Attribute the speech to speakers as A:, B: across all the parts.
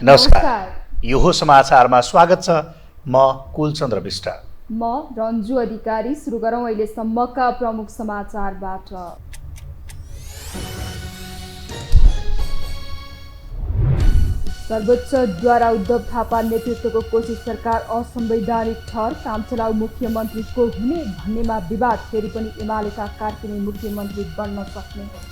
A: नमस्कार, यो हो समाचारमा स्वागत छ। म कुलचन्द्र विष्ट।
B: म रन्जु अधिकारी। सुरु गरौँ अहिलेसम्मका प्रमुख समाचारबाट। सर्वोच्चद्वारा उद्धव थापा नेतृत्वको कोशी सरकार असंवैधानिक ठहर, काम चलाउ मुख्यमन्त्रीको हुने भन्नेमा विवाद, फेरि पनि एमालेका कार्किने मुख्यमन्त्री बन्न सक्ने।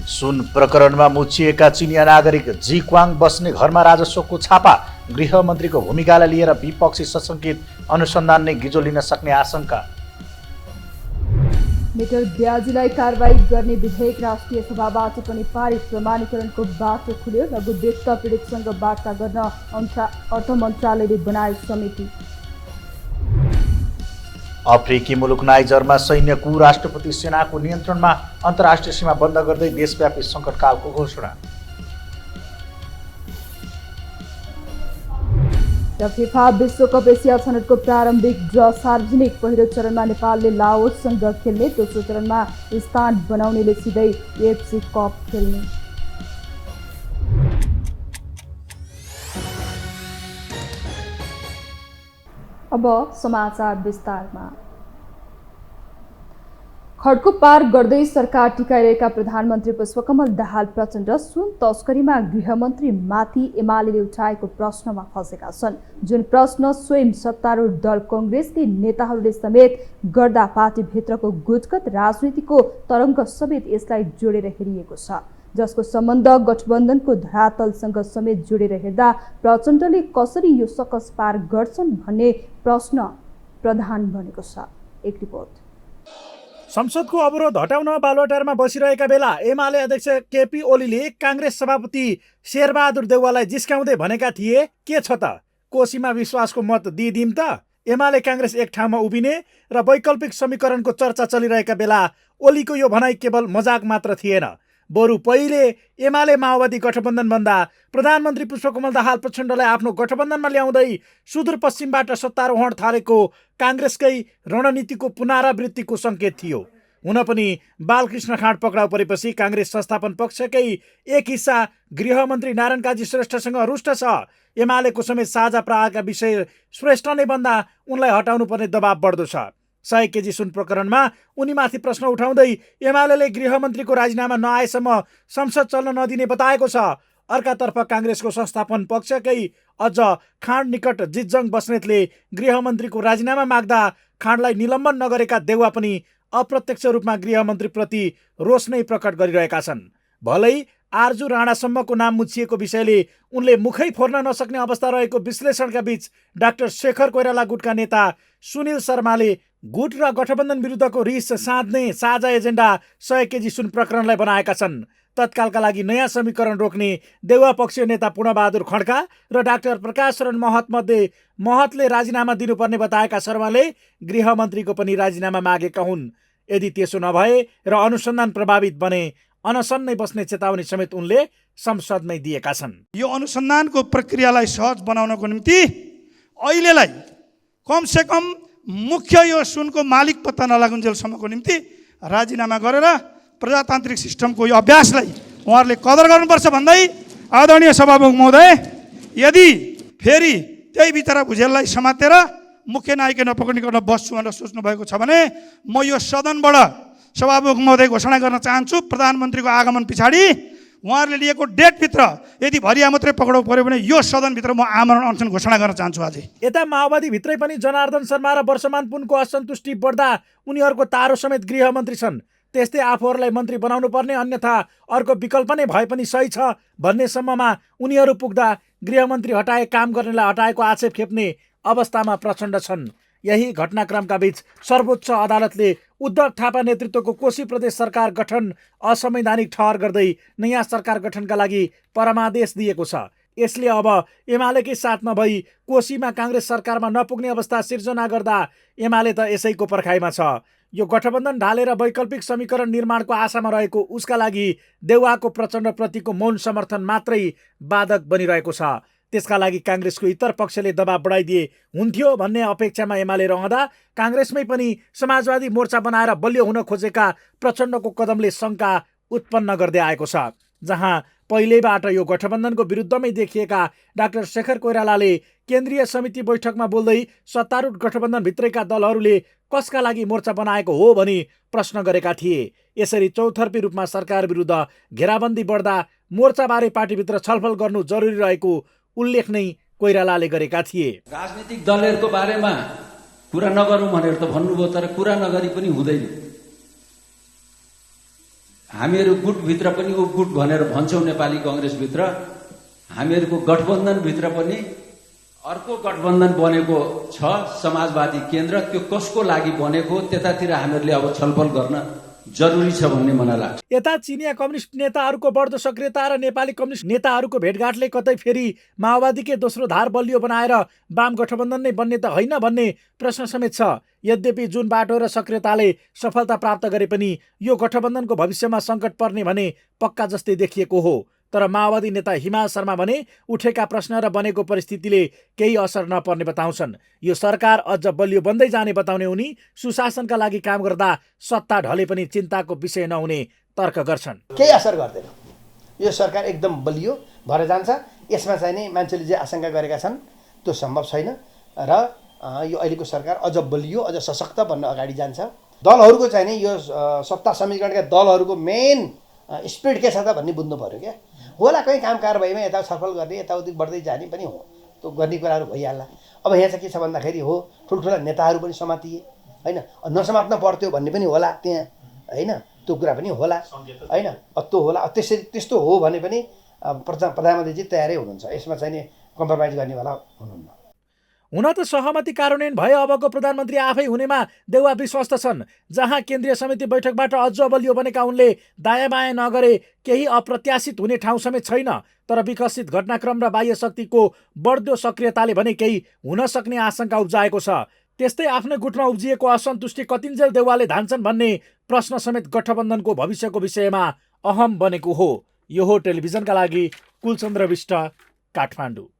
A: सुन प्रकरणमा मुछिएका चिनिया नागरिक जी क्वाङ बस्ने घरमा राजस्वको छापा, गृहमन्त्रीको भूमिकालाई लिएर विपक्षी सशङ्कित, अनुसन्धान नै गिजो लिन सक्ने आशंका।
B: मेटर ब्याजीलाई कारबाही गर्ने विधेयक राष्ट्रिय सभाबाट पनि पारित, प्रमाणीकरणको बाटो खुल्यो। लघुवित्त पीडितसँग वार्ता गर्न अर्थ मन्त्रालयले बनायो समिति।
A: अफ्रिकी मुलुक नाइजरमा सैन्य कु, राष्ट्रपति सेनाको नियन्त्रणमा अन्तर्राष्ट्रिय सीमा बन्द गर्दै देशव्यापी सङ्कटकालको घोषणा।
B: र फिफा विश्वकप एसिया छनौटको प्रारम्भिक ड्र सार्वजनिक, पहिलो चरणमा नेपालले लाओससँग खेल्ने, दोस्रो चरणमा स्थान बनाउनेले सिधै एएफसी कप खेल्ने। अब समाचार विस्तारमा। खड्को पार गर्दै सरकार टिकाइरहेका प्रधानमन्त्री पुष्पकमल दाहाल प्रचण्ड सुन तस्करीमा गृहमन्त्री माथि एमालेले उठाएको प्रश्नमा फँसेका छन्, जुन प्रश्न स्वयं सत्तारूढ दल कांग्रेसले नेताहरूले समेत गर्दा पार्टीभित्रको गुटगत राजनीतिको तरङ्ग समेत यसलाई जोडेर हेरिएको छ, जसको सम्बन्ध गठबन्धनको धरातलसँग समेत जोडेर हेर्दा प्रचण्डले कसरी यो सकस पार गर्छन् भन्ने प्रश्न प्रधान बनेको छ। एक रिपोर्ट।
C: संसदको अवरोध हटाउन बालुवाटारमा बसिरहेका बेला एमाले अध्यक्ष केपी ओलीले कांग्रेस सभापति शेरबहादुर देउवालाई जिस्काउँदै भनेका थिए, के छ त कोशीमा विश्वासको मत दिइदिम त। एमाले कांग्रेस एक ठाउँमा उभिने र वैकल्पिक समीकरणको चर्चा चलिरहेका बेला ओलीको यो भनाइ केवल मजाक मात्र थिएन, बरु पहिले एमाले माओवादी गठबन्धन भन्दा प्रधानमन्त्री पुष्पकमल दाहाल प्रचण्डलाई आफ्नो गठबन्धनमा ल्याउँदै सुदूरपश्चिमबाट सत्तारोहण थालेको कांग्रेसकै रणनीतिको पुनरावृत्तिको सङ्केत थियो। हुन पनि बालकृष्ण खाँड पक्राउ परेपछि कांग्रेस संस्थापन पक्षकै एक हिस्सा गृहमन्त्री नारायण काजी श्रेष्ठसँग रुष्ट छ। एमालेको समेत साझा प्रहारका विषय श्रेष्ठ नै भन्दा उनलाई हटाउनु पर्ने दबाब बढ्दो छ। 100 केजी सुन प्रकरणमा उनीमाथि प्रश्न उठाउँदै एमालेले गृहमन्त्रीको राजीनामा नआएसम्म संसद चल्न नदिने बताएको छ। अर्कातर्फ कांग्रेसको संस्थापन पक्षकै अझ खाँड निकट जितजङ बस्नेतले गृहमन्त्रीको राजीनामा माग्दा खाँडलाई निलम्बन नगरेका देउवा पनि अप्रत्यक्ष रूपमा गृहमन्त्रीप्रति रोष नै प्रकट गरिरहेका छन्। भलै आर्जु राणासम्मको नाम मुछिएको विषयले उनले मुखै फोर्न नसक्ने अवस्था रहेको विश्लेषणका बीच डाक्टर शेखर कोइराला गुटका नेता सुनिल शर्माले गुट र गठबन्धन विरुद्धको रिस साध्ने साझा एजेन्डा 100 केजी सुन प्रकरणलाई बनाएका छन्। तत्कालका लागि नयाँ समीकरण रोक्ने देउवा पक्षीय नेता पूर्णबहादुर खड्का र डाक्टर प्रकाश शरण महत मध्ये महतले राजीनामा दिनुपर्ने बताएका शर्माले गृहमन्त्रीको पनि राजीनामा मागेका हुन्। यदि त्यसो नभए र अनुसन्धान प्रभावित बने अनसन नै बस्ने चेतावनी समेत उनले संसदमै दिएका छन्।
D: यो अनुसन्धानको प्रक्रियालाई सहज बनाउनको निम्ति अहिलेलाई कमसेकम मुख्य यो सुनको मालिक पत्ता नलागुन्जेलसम्मको निम्ति राजीनामा गरेर प्रजातान्त्रिक सिस्टमको यो अभ्यासलाई उहाँहरूले कदर गर्नुपर्छ भन्दै आदरणीय सभामुख महोदय, यदि फेरि त्यही भित्र भुजेललाई समातेर मुख्य नायक नपकडिकन बस्छु भनेर सोच्नु भएको छ भने म यो सदनबाट सभामुख महोदय घोषणा गर्न चाहन्छु, प्रधानमन्त्रीको आगमन पछाडि उहाँहरूले लिएको डेटभित्र यदि भरिया मात्रै पक्राउ पर्यो भने यो सदनभित्र म आमरण अनसन घोषणा गर्न चाहन्छु। अझै
C: यता माओवादी भित्रै पनि जनार्दन शर्मा र वर्षमान पुनको असन्तुष्टि बढ्दा उनीहरूको तारो समेत गृहमन्त्री छन्। त्यस्तै आफूहरूलाई मन्त्री बनाउनु पर्ने, अन्यथा अर्को विकल्प नै भए पनि सही छ भन्ने सम्ममा उनीहरू पुग्दा गृहमन्त्री हटाए काम गर्नेलाई हटाएको आक्षेप खेप्ने अवस्थामा प्रचण्ड छन्। यही घटनाक्रमका बीच सर्वोच्च अदालतले उद्धव थापा नेतृत्वको कोशी प्रदेश सरकार गठन असंवैधानिक ठहर गर्दै नयाँ सरकार गठनका लागि परमादेश दिएको छ। यसले अब एमालेकै साथ नभई कोशीमा कांग्रेस सरकारमा नपुग्ने अवस्था सिर्जना गर्दा एमाले त यसैको पर्खाइमा छ। यो गठबन्धन ढालेर वैकल्पिक समीकरण निर्माणको आशामा रहेको उसका लागि देउवाको प्रचण्डप्रतिको मौन समर्थन मात्रै बाधक बनिरहेको छ। त्यसका लागि कांग्रेसको इतर पक्षले दबाब बढाइदिए हुन्थ्यो भन्ने अपेक्षामा एमाले रहँदा कांग्रेसमै पनि समाजवादी मोर्चा बनाएर बलियो हुन खोजेका प्रचण्डको कदमले शङ्का उत्पन्न गर्दै आएको छ। जहाँ पहिल्यैबाट यो गठबन्धनको विरुद्धमै देखिएका डाक्टर शेखर कोइरालाले केन्द्रीय समिति बैठकमा बोल्दै सत्तारूढ गठबन्धनभित्रैका दलहरूले कसका लागि मोर्चा बनाएको हो भनी प्रश्न गरेका थिए। यसरी चौतर्फी रूपमा सरकार विरुद्ध घेराबन्दी बढ्दा मोर्चाबारे पार्टीभित्र छलफल गर्नु जरुरी रहेको उल्लेख नै कोइरालाले गरेका थिए।
E: राजनीतिक दलहरूको बारेमा कुरा नगरौँ भनेर त भन्नुभयो, तर कुरा नगरी पनि हुँदैन। हामीहरू गुटभित्र पनि ऊ गुट भनेर भन्छौँ नेपाली कङ्ग्रेसभित्र, हामीहरूको गठबन्धनभित्र पनि अर्को गठबन्धन बनेको छ समाजवादी केन्द्र। त्यो कसको लागि बनेको त्यतातिर हामीहरूले अब छलफल गर्न जरुरी छ भन्ने मलाई लाग्छ।
C: यता चिनिया कम्युनिस्ट नेताहरूको बढ्दो सक्रियता र नेपाली कम्युनिस्ट नेताहरूको भेटघाटले कतै फेरि माओवादीकै दोस्रो धार बलियो बनाएर वाम गठबन्धन नै बन्ने त होइन भन्ने प्रश्न समेत छ। यद्यपि जुन बाटो र सक्रियताले सफलता प्राप्त गरे पनि यो गठबन्धनको भविष्यमा सङ्कट पर्ने भने पक्का जस्तै देखिएको हो। तर माओवादी नेता हिमाल शर्मा भने उठेका प्रश्न र बनेको परिस्थितिले केही असर नपर्ने बताउँछन्। यो सरकार अझ बलियो बन्दै जाने बताउने उनी सुशासनका लागि काम गर्दा सत्ता ढले पनि चिन्ताको विषय नहुने तर्क गर्छन्।
F: केही असर गर्दैन, यो सरकार एकदम बलियो भएर जान्छ। यसमा चाहिँ नि मान्छेले जे आशंका गरेका छन् त्यो सम्भव छैन र यो अहिलेको सरकार अझ बलियो अझ सशक्त बन्न अगाडि जान्छ। दलहरूको चाहिँ नि यो सत्ता समीकरणका दलहरूको मेन स्पिड के छ त भन्ने बुझ्नु पऱ्यो क्या। होला कहीँ काम कारबाहीमा यता छलफल गर्ने यताउति बढ्दै जाने पनि हो, त्यो गर्ने कुराहरू भइहाल्ला। अब यहाँ चाहिँ के छ भन्दाखेरि हो ठुल्ठुला नेताहरू पनि समातिए होइन, नसमात्न पर्थ्यो भन्ने पनि होला त्यहाँ होइन, त्यो कुरा पनि होला होइन, त्यो होला। त्यसरी त्यस्तो हो भने पनि प्रधानमन्त्रीजी तयारै हुनुहुन्छ, यसमा चाहिँ नि कम्प्रोमाइज गर्नेवाला हुनुहुन्न।
C: हुन त सहमति कार्यान्वयन भए अबको प्रधानमन्त्री आफै हुनेमा देउवा विश्वस्त छन्। जहाँ केन्द्रीय समिति बैठकबाट अझ बलियो बनेका उनले दायाँ बायाँ नगरे केही अप्रत्याशित हुने ठाउँ समेत छैन। तर विकसित घटनाक्रम र बाह्य शक्तिको बढ्दो सक्रियताले भने केही हुन सक्ने आशंका उब्जाएको छ। त्यस्तै आफ्नै गुटमा उब्जिएको असन्तुष्टि कतिन्जेल देउवाले धान्छन् भन्ने प्रश्न समेत गठबन्धनको भविष्यको विषयमा अहम बनेको हो। यो हो टेलिभिजनका लागि कुलचन्द्र विष्ट, काठमाडौँ।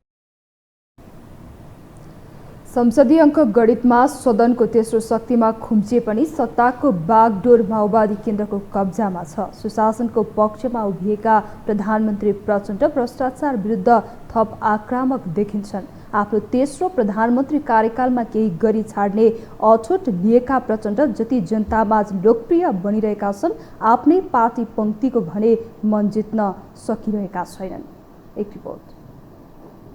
B: संसदीय अङ्क गणितमा सदनको तेस्रो शक्तिमा खुम्चिए पनि सत्ताको बागडोर माओवादी केन्द्रको कब्जामा छ। सुशासनको पक्षमा उभिएका प्रधानमन्त्री प्रचण्ड भ्रष्टाचार विरुद्ध थप आक्रामक देखिन्छन्। आफ्नो तेस्रो प्रधानमन्त्री कार्यकालमा केही गरी छाड्ने अठोट लिएका प्रचण्ड जति जनतामाझ लोकप्रिय बनिरहेका छन्, आफ्नै पार्टी पङ्क्तिको भने मन जित्न सकिरहेका छैनन्। एक रिपोर्ट।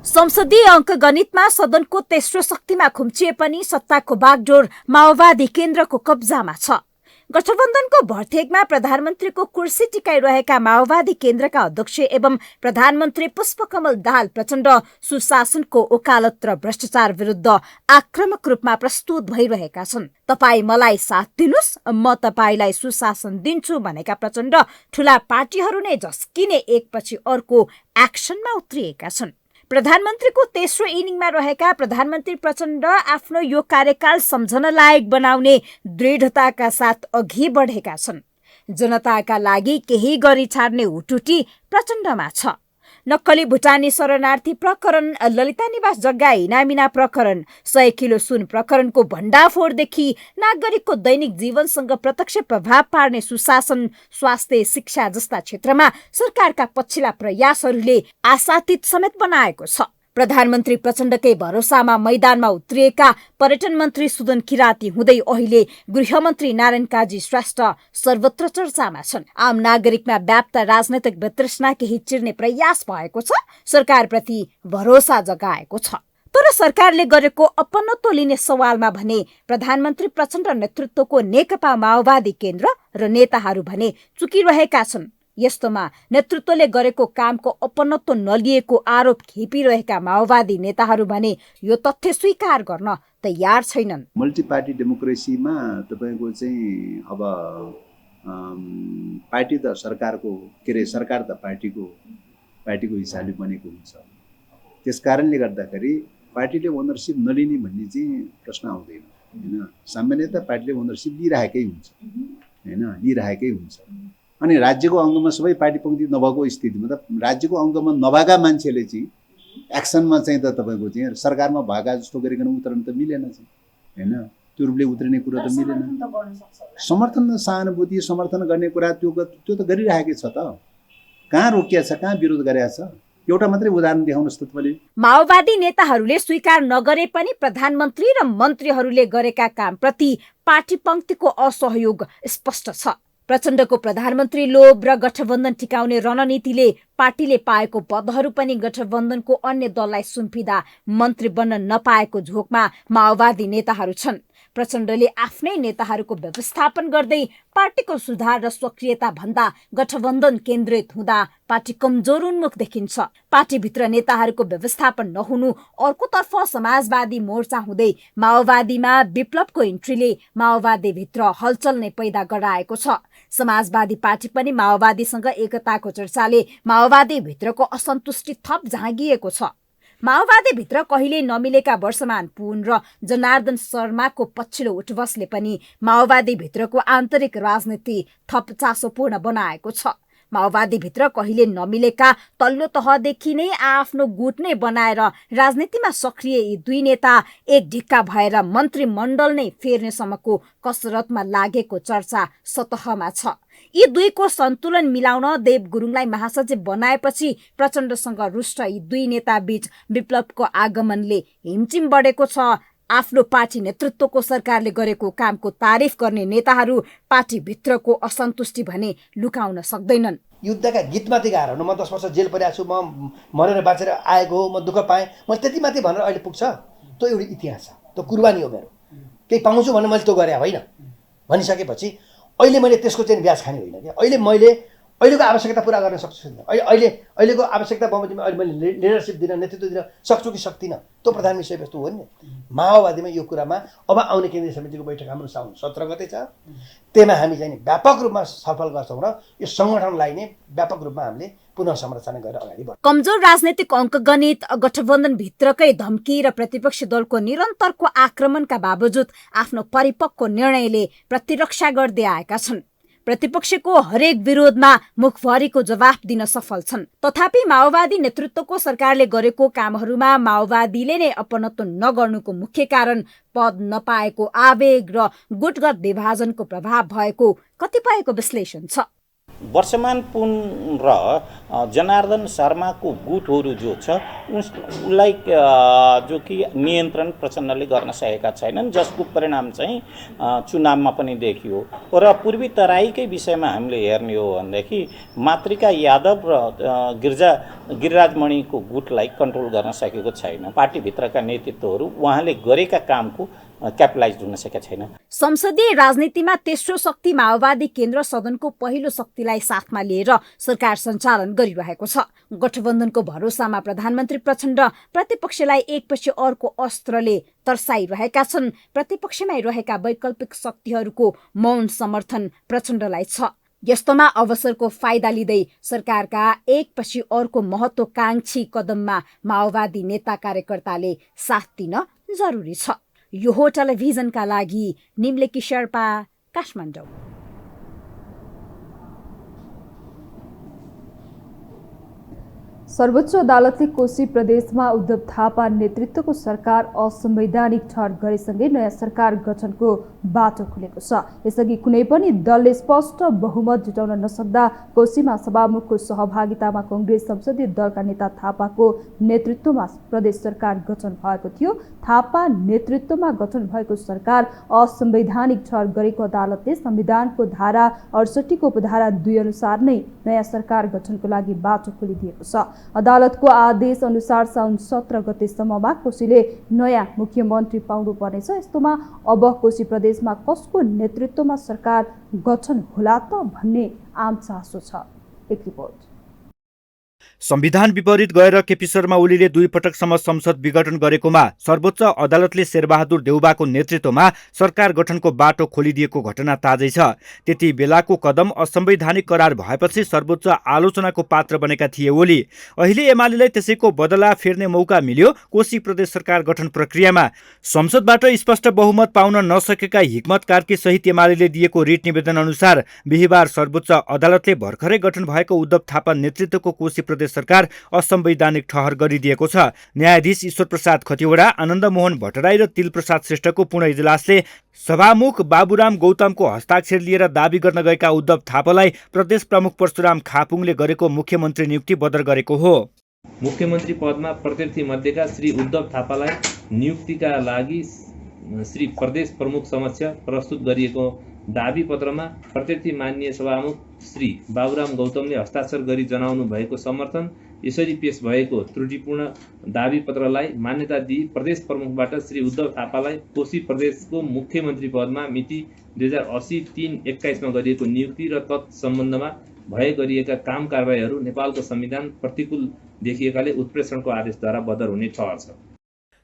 G: संसदीय अङ्कगणितमा सदनको तेस्रो शक्तिमा खुम्चिए पनि सत्ताको बागडोर माओवादी केन्द्रको कब्जामा छ। गठबन्धनको भर्तेगमा प्रधानमन्त्रीको कुर्सी टिकाइरहेका माओवादी केन्द्रका अध्यक्ष एवं प्रधानमन्त्री पुष्पकमल दाहाल प्रचण्ड सुशासनको ओकालत र भ्रष्टाचार विरुद्ध आक्रामक रूपमा प्रस्तुत भइरहेका छन्। तपाई मलाई साथ दिनुस्, म तपाईलाई सुशासन दिन्छु भनेका प्रचण्ड ठूला पार्टीहरू नै झस्किने एकपछि अर्को एक्सनमा उत्रिएका छन्। प्रधानमन्त्रीको तेस्रो इनिङमा रहेका प्रधानमन्त्री प्रचण्ड आफ्नो यो कार्यकाल सम्झन लायक बनाउने दृढताका साथ अघि बढेका छन्। जनताका लागि केही गरी छाड्ने हुटुटी प्रचण्डमा छ। नक्कली भुटानी शरणार्थी प्रकरण, ललिता निवास जग्गा इनामिना प्रकरण, 100 किलो सुन प्रकरणको भण्डाफोडदेखि नागरिकको दैनिक जीवनसँग प्रत्यक्ष प्रभाव पार्ने सुशासन, स्वास्थ्य, शिक्षा जस्ता क्षेत्रमा सरकारका पछिल्ला प्रयासहरूले आशातीत समेत बनाएको छ। प्रधानमन्त्री प्रचण्डकै भरोसामा मैदानमा उत्रिएका पर्यटन मन्त्री सुदन किराती हुँदै अहिले गृहमन्त्री नारायण काजी श्रेष्ठ सर्वत्र चर्चामा छन्। आम नागरिकमा व्याप्त राजनैतिक वितृष्णा केही चिर्ने प्रयास भएको छ, सरकारप्रति भरोसा जगाएको छ। तर सरकारले गरेको अपनत्व लिने सवालमा भने प्रधानमन्त्री प्रचण्ड नेतृत्वको नेकपा माओवादी केन्द्र र नेताहरू भने चुकिरहेका छन्। यस्तोमा नेतृत्वले गरेको कामको अपनत्व नलिएको आरोप खेपिरहेका माओवादी नेताहरू भने यो तथ्य स्वीकार गर्न तयार छैनन्।
H: मल्टी पार्टी डेमोक्रेसीमा तपाईको चाहिँ अब पार्टी त सरकारको सरकार त पार्टीको हिसाबले बनेको हुन्छ। त्यसकारणले गर्दाखेरि पार्टीले ओनरसिप नलिने भन्ने चाहिँ प्रश्न आउँदैन हैन। सामान्यतः पार्टीले ओनरसिप लिइरहेकै हुन्छ हैन, लिइरहेकै हुन्छ। अनि राज्यको अङ्गमा सबै पार्टी पङ्क्ति नभएको स्थितिमा त राज्यको अङ्गमा नभएका मान्छेले चाहिँ एक्सनमा चाहिँ त तपाईँको चाहिँ सरकारमा भएका जस्तो गरिकन उत्रन त मिलेन चाहिँ हैन। त्यो रूपले उत्रिने कुरा त मिलेन। समर्थन सहानुभूति समर्थन गर्ने कुरा त्यो त गरिरहेकै छ त। कहाँ रोकिया छ, कहाँ विरोध गरेका छ? एउटा मात्रै उदाहरण देखाउनुहोस् त तपाईँले।
G: माओवादी नेताहरूले स्वीकार नगरे पनि प्रधानमन्त्री र मन्त्रीहरूले गरेका कामप्रति पार्टी पंक्तिको असहयोग स्पष्ट छ। प्रचण्डको प्रधानमन्त्री लोभ र गठबन्धन टिकाउने रणनीतिले पार्टीले पाएको पदहरू पनि गठबन्धनको अन्य दललाई सुम्पिँदा मन्त्री बन्न नपाएको झोकमा माओवादी नेताहरू छन्। प्रचण्डले आफ्नै नेताहरूको व्यवस्थापन गर्दै पार्टीको सुधार र सक्रियता भन्दा गठबन्धन केन्द्रित हुँदा पार्टी कमजोर उन्मुख देखिन्छ। पार्टीभित्र नेताहरूको व्यवस्थापन नहुनु, अर्कोतर्फ समाजवादी मोर्चा हुँदै माओवादीमा विप्लवको इन्ट्रीले माओवादीभित्र हलचल नै पैदा गराएको छ। समाजवादी पार्टी पनि माओवादीसँग एकताको चर्चाले माओवादीभित्रको असन्तुष्टि थप झाँगिएको छ। माओवादीभित्र कहिले नमिलेका वर्षमान पुन र जनार्दन शर्माको पछिल्लो उठबसले पनि माओवादीभित्रको आन्तरिक राजनीति थप चासोपूर्ण बनाएको छ। माओवादीभित्र कहिले नमिलेका तल्लो तहदेखि नै आफ्नो गुट नै बनाएर राजनीतिमा सक्रिय यी दुई नेता एक ढिक्का भएर मन्त्रीमण्डल नै फेर्नेसम्मको कसरतमा लागेको चर्चा सतहमा छ। यी दुईको सन्तुलन मिलाउन देव गुरुङलाई महासचिव बनाएपछि प्रचण्डसँग रुष्ट यी दुई नेता बीच विप्लवको आगमनले हिमचिम बढेको छ। आफ्नो पार्टी नेतृत्वको सरकारले गरेको कामको तारिफ गर्ने नेताहरू पार्टीभित्रको असन्तुष्टि भने लुकाउन सक्दैनन्।
F: युद्धका गीतमाथि गाएर म 10 वर्ष जेल परेको छु, म मरेर बाँचेर आएको हो, म दुःख पाएँ, म त्यति माथि भनेर अहिले पुग्छ। त्यो एउटा इतिहास छ, त्यो कुर्बानी हो मेरो। केही पाउँछु भने मैले त्यो गरे होइन भनिसकेपछि अहिले मैले त्यसको चाहिँ ब्याज खाने होइन क्या। अहिले मैले अहिलेको आवश्यकता पुरा गर्न सक्छु, अहिलेको आवश्यकता बमोजिममा अहिले मैले लिडरसिप दिन, नेतृत्व दिन सक्छु कि सक्दिनँ, त्यो प्रधान विषय वस्तु हो नि। माओवादीमा यो कुरामा अब आउने केन्द्रीय समितिको बैठक हाम्रो साउन 17 गते छ, त्यसमा हामी चाहिँ व्यापक रूपमा सफल गर्छौँ र यो सङ्गठनलाई नै व्यापक रूपमा हामीले पुनः संरचना गरेर अगाडि बढ्छौँ।
G: कमजोर राजनीतिक अङ्कगणित, गठबन्धन भित्रकै धम्की र प्रतिपक्षी दलको निरन्तरको आक्रमणका बावजुद आफ्नो परिपक्व निर्णयले प्रतिरक्षा गर्दै आएका छन्। प्रतिपक्षको हरेक विरोधमा मुखभरिको जवाफ दिन सफल छन्। तथापि माओवादी नेतृत्वको सरकारले गरेको कामहरूमा माओवादीले नै अपनत्व नगर्नुको मुख्य कारण पद नपाएको आवेग र गुटगत विभाजनको प्रभाव भएको कतिपयको विश्लेषण छ।
I: वर्षमान पुन र जनार्दन शर्माको गुटहरू जो छ उसलाई जो कि नियन्त्रण प्रचण्डले गर्न सकेका छैनन्, जसको परिणाम चाहिँ चुनावमा पनि देखियो। र पूर्वी तराईकै विषयमा हामीले हेर्ने हो भनेदेखि मातृका यादव र गिरिराजमणिको गुटलाई कन्ट्रोल गर्न सकेको छैन। पार्टीभित्रका नेतृत्वहरू उहाँले गरेका कामको क्यापिटलाइज हुन सकेका छैन।
G: संसदीय राजनीतिमा तेस्रो शक्ति माओवादी केन्द्र सदनको पहिलो शक्तिलाई साथमा लिएर सरकार सञ्चालन गरिरहेको छ। गठबन्धनको भरोसामा प्रधानमन्त्री प्रचण्ड प्रतिपक्षलाई एकपछि अर्को अस्त्रले तर्साइरहेका छन्। प्रतिपक्षमै रहेका वैकल्पिक शक्तिहरूको मौन समर्थन प्रचण्डलाई छ। यस्तोमा अवसरको फाइदा लिँदै सरकारका एकपछि अर्को महत्त्वकांक्षी कदममा माओवादी नेता कार्यकर्ताले साथ दिन जरुरी छ। यो हो टेलिभिजनका लागि निम्लेकी शेर्पा, काठमाडौँ।
B: सर्वोच्च अदालतले कोशी प्रदेशमा उद्धव थापा नेतृत्वको सरकार असंवैधानिक ठहर गरेसँगै नयाँ सरकार गठनको बाटो खुलेको छ। यसअघि कुनै पनि दलले स्पष्ट बहुमत जुटाउन नसक्दा कोशीमा सभामुखको सहभागितामा कांग्रेस संसदीय दलका नेता थापाको नेतृत्वमा प्रदेश सरकार गठन भएको थियो। थापा नेतृत्वमा गठन भएको सरकार असंवैधानिक ठहर गरेको अदालतले संविधानको धारा 68 को उपधारा 2 अनुसार नै नयाँ सरकार गठनको लागि बाटो खोलिदिएको छ। अदालतको आदेश अनुसार साउन 17 गतेसम्ममा कोशीले नयाँ मुख्यमन्त्री पाउनु पर्नेछ। यस्तोमा अब कोशी प्रदेशमा कसको नेतृत्वमा सरकार गठन होला त भन्ने आम चासो छ। एक रिपोर्ट।
J: संविधान विपरीत गएर केपी शर्मा ओलीले 2 पटकसम्म संसद विघटन गरेकोमा सर्वोच्च अदालतले शेरबहादुर देउबाको नेतृत्वमा सरकार गठनको बाटो खोलिदिएको घटना ताजै छ। त्यति बेलाको कदम असंवैधानिक करार भएपछि सर्वोच्च आलोचनाको पात्र बनेका थिए ओली। अहिले एमालेलाई त्यसैको बदला फेर्ने मौका मिल्यो। कोशी प्रदेश सरकार गठन प्रक्रियामा संसदबाट स्पष्ट बहुमत पाउन नसकेका हिक्मत कार्की सहित एमालेले दिएको रिट निवेदन अनुसार बिहिबार सर्वोच्च अदालतले भर्खरै गठन भएको उद्धव थापा नेतृत्वको कोशी प्रदेश सरकार असंवैधानिक ठहर गरिदिएको छ। न्यायाधीश ईश्वर प्रसाद खतिवडा, आनन्द मोहन भट्टराई र तिल प्रसाद श्रेष्ठको पूर्ण इजलासले सभामुख बाबुराम गौतमको हस्ताक्षर लिएर दाबी गर्न गएका उद्धव थापालाई प्रदेश प्रमुख परशुराम खापुङले गरेको मुख्यमन्त्री नियुक्ति बदर गरेको हो।
K: मुख्यमन्त्री पदमा प्रत्याशी मध्येका श्री उद्धव थापालाई नियुक्तिका लागि श्री प्रदेश प्रमुख समक्ष प्रस्तुत गरिएको दाबी पत्रमा प्रत्याशी माननीय सभामुख श्री बाबुराम गौतमले हस्ताक्षर गरी जनाउनु भएको समर्थन यसरी पेश भएको त्रुटिपूर्ण दाबी पत्रलाई मान्यता दिई प्रदेश प्रमुखबाट श्री उद्धव थापालाई कोशी प्रदेशको मुख्यमन्त्री पदमा मिति 2080-3-21 मा गरिएको नियुक्ति र तत्सम्बन्धमा भए गरिएका काम कारबाहीहरू नेपालको संविधान प्रतिकूल देखिएकाले उत्प्रेषणको आदेशद्वारा बदर हुने ठहर छ।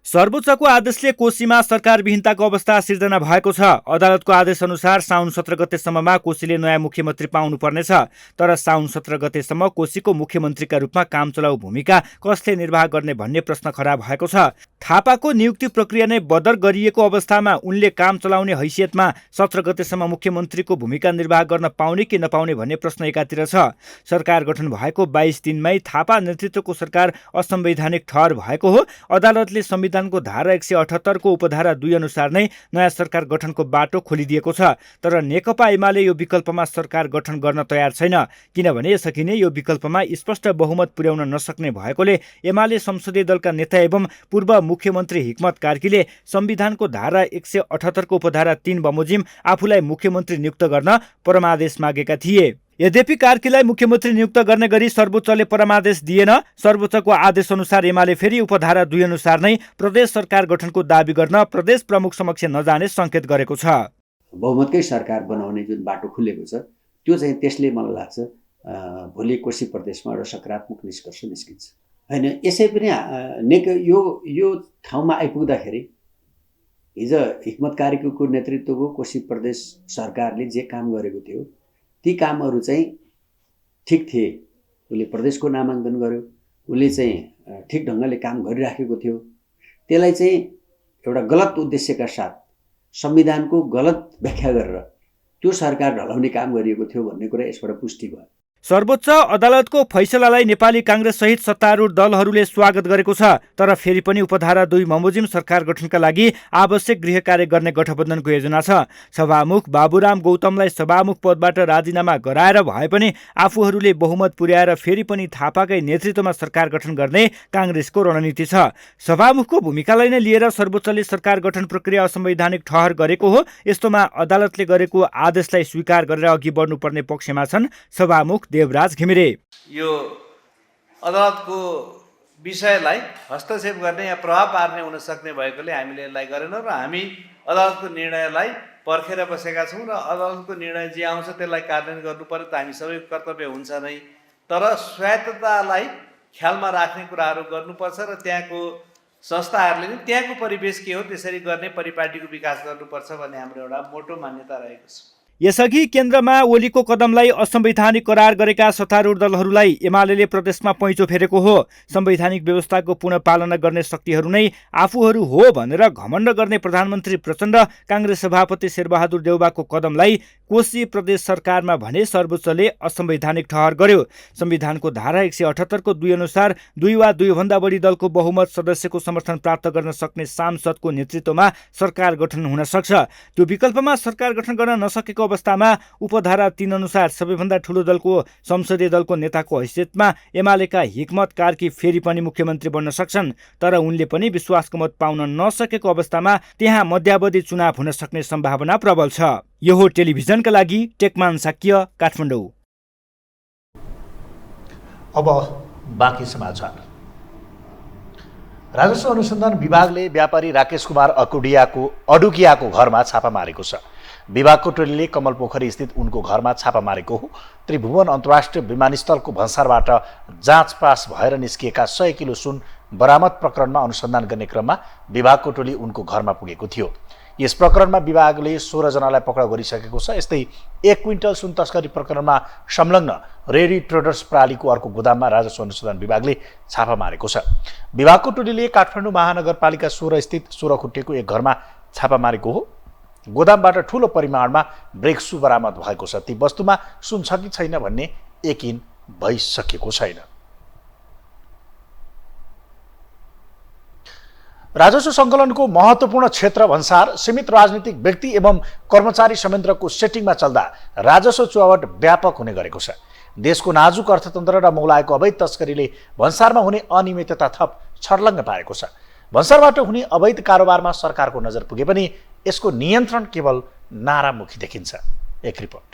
J: सर्वोच्चको आदेशले कोशीमा सरकारविहीनताको अवस्था सिर्जना भएको छ। अदालतको आदेशअनुसार साउन 17 गतेसम्ममा कोशीले नयाँ मुख्यमन्त्री पाउनुपर्नेछ। तर साउन 17 गतेसम्म कोशीको मुख्यमन्त्रीका रूपमा काम चलाउ भूमिका कसले निर्वाह गर्ने भन्ने प्रश्न खडा भएको छ। थापाको नियुक्ति प्रक्रिया नै बदर गरिएको अवस्थामा उनले काम चलाउने हैसियतमा 17 गतेसम्म मुख्यमन्त्रीको भूमिका निर्वाह गर्न पाउने कि नपाउने भन्ने प्रश्न एकातिर छ। सरकार गठन भएको 22 दिनमै थापा नेतृत्वको सरकार असंवैधानिक ठहर भएको हो। अदालतले संविधानको धारा 178 को उपधारा 2 अनुसार नै नयाँ सरकार गठनको बाटो खोलिदिएको छ। तर नेकपा एमाले यो विकल्पमा सरकार गठन गर्न तयार छैन, किनभने यसअघि नै यो विकल्पमा स्पष्ट बहुमत पुर्याउन नसक्ने भएकोले एमाले संसदीय दलका नेता एवं पूर्व मुख्यमन्त्री हिक्मत कार्कीले संविधानको धारा 178 को उपधारा 3 बमोजिम आफूलाई मुख्यमन्त्री नियुक्त गर्न परमादेश मागेका थिए। यद्यपि कार्कीलाई मुख्यमन्त्री नियुक्त गर्ने गरी सर्वोच्चले परमादेश दिएन। सर्वोच्चको आदेश अनुसार एमाले फेरि उपधारा 2 अनुसार नै प्रदेश सरकार गठनको दाबी गर्न प्रदेश प्रमुख समक्ष नजाने संकेत गरेको छ।
L: बहुमतकै सरकार बनाउने जुन बाटो खुलेको छ त्यो चाहिँ त्यसले मलाई लाग्छ भोलि कोशी प्रदेशमा एउटा सकारात्मक निष्कर्ष निस्किन्छ हैन। यसै पनि यो ठाउँमा आइपुग्दाखेरि हिजो हिक्मत कार्कीको नेतृत्वको कोशी प्रदेश सरकारले जे काम गरेको थियो ती कामहरू चाहिँ ठिक थिए। उसले प्रदेशको नामाङ्कन गर्यो, उसले चाहिँ ठिक ढङ्गले काम गरिराखेको थियो। त्यसलाई चाहिँ एउटा गलत उद्देश्यका साथ संविधानको गलत व्याख्या गरेर त्यो सरकार ढलाउने काम गरिएको थियो भन्ने कुरा यसबाट पुष्टि भयो।
J: सर्वोच्च अदालतको फैसलालाई नेपाली कांग्रेस सहित सत्तारूढ दलहरूले स्वागत गरेको छ। तर फेरि पनि उपधारा 2 बमोजिम सरकार गठनका लागि आवश्यक गृह कार्य गर्ने गठबन्धनको योजना छ। सभामुख बाबुराम गौतमलाई सभामुख पदबाट राजीनामा गराएर भए पनि आफूहरूले बहुमत पुर्याएर फेरि पनि थापाकै नेतृत्वमा सरकार गठन गर्ने कांग्रेसको रणनीति छ। सभामुखको भूमिकालाई नै लिएर सर्वोच्चले सरकार गठन प्रक्रिया असंवैधानिक ठहर गरेको हो। यस्तोमा अदालतले गरेको आदेशलाई स्वीकार गरेर अघि बढ्नुपर्ने पक्षमा छन् सभामुख देवराज घिमिरे।
M: यो अदालतको विषयलाई हस्तक्षेप गर्ने या प्रभाव पार्ने हुन सक्ने भएकोले हामीले यसलाई गरेनौँ र हामी अदालतको निर्णयलाई पर्खेर बसेका छौँ र अदालतको निर्णय जे आउँछ त्यसलाई कार्यान्वयन गर्नुपर्ने त हामी सबैको कर्तव्य हुन्छ नै। तर स्वायत्ततालाई ख्यालमा राख्ने कुराहरू गर्नुपर्छ र त्यहाँको संस्थाहरूले नि त्यहाँको परिवेश के हो त्यसरी गर्ने परिपाटीको विकास गर्नुपर्छ भन्ने हाम्रो एउटा मोटो मान्यता रहेको छ।
J: यसअघि केन्द्रमा ओलीको कदमलाई असंवैधानिक करार गरेका सत्तारूढ दलहरूलाई एमाले प्रदेशमा पैँचो फेरेको हो। संवैधानिक व्यवस्थाको पुनः पालना गर्ने शक्तिहरू नै आफूहरू हो भनेर घमण्ड गर्ने प्रधानमन्त्री प्रचण्ड कांग्रेस सभापति शेरबहादुर देउवाको कदमलाई कोशी प्रदेश सरकारमा भने सर्वोच्चले असंवैधानिक ठहर गर्यो। संविधानको धारा 178 को 2 अनुसार 2 वा 2 भन्दा बढी दलको बहुमत सदस्यको समर्थन प्राप्त गर्न सक्ने सांसदको नेतृत्वमा सरकार गठन हुन सक्छ। त्यो विकल्पमा सरकार गठन गर्न नसकेको अवस्थामा उपधारा 3 अनुसार सबैभन्दा ठूलो दलको संसदीय दलको नेताको हैसियतमा एमालेका हिक्मत कार्की फेरि पनि मुख्यमन्त्री बन्न सक्छन्। तर उनले पनि विश्वासको मत पाउन नसकेको अवस्थामा त्यहाँ मध्यावधि चुनाव हुन सक्ने सम्भावना प्रबल छ। यो हो टेलिभिजनका लागि टेकमान साक्य, काठमाडौँ।
A: अब बाँकी समाचार। राजस्व अनुसन्धान विभागले व्यापारी राकेश कुमार अडुकियाको घरमा छापा मारेको छ। विभागको टोलीले कमलपोखरी स्थित उनको घरमा छापा मारेको हो। त्रिभुवन अन्तर्राष्ट्रिय विमानस्थलको भन्सारबाट जाँच पास भएर निस्किएका 100 किलो सुन बरामद प्रकरणमा अनुसन्धान गर्ने क्रममा विभागको टोली उनको घरमा पुगेको थियो। यस प्रकरणमा विभागले 16 जनालाई पक्राउ गरिसकेको छ। यस्तै 1 क्विन्टल सुन तस्करी प्रकरणमा संलग्न रेडी ट्रेडर्स प्रणालीको अर्को गोदाममा राजस्व अनुसन्धान विभागले छापा मारेको छ। विभागको टोलीले काठमाडौँ महानगरपालिका 16 स्थित 16 खुट्टेको एक घरमा छापा मारेको हो। गोदामबाट ठूलो परिमाणमा ब्रेक्सु बरामद भएको छ। ती वस्तुमा सुन छ कि छैन भन्ने यकिन भइसकेको छैन। राजस्व सङ्कलनको महत्त्वपूर्ण क्षेत्र भन्सार सीमित राजनीतिक व्यक्ति एवं कर्मचारी संयन्त्रको सेटिङमा चल्दा राजस्व चुहावट व्यापक हुने गरेको छ। देशको नाजुक अर्थतन्त्र र मौलाएको अवैध तस्करीले भन्सारमा हुने अनियमितता थप छर्लङ्ग पारेको छ। भन्सारबाट हुने अवैध कारोबारमा सरकारको नजर पुगे पनि यसको नियन्त्रण केवल नारामुखी देखिन्छ। एक रिपोर्ट।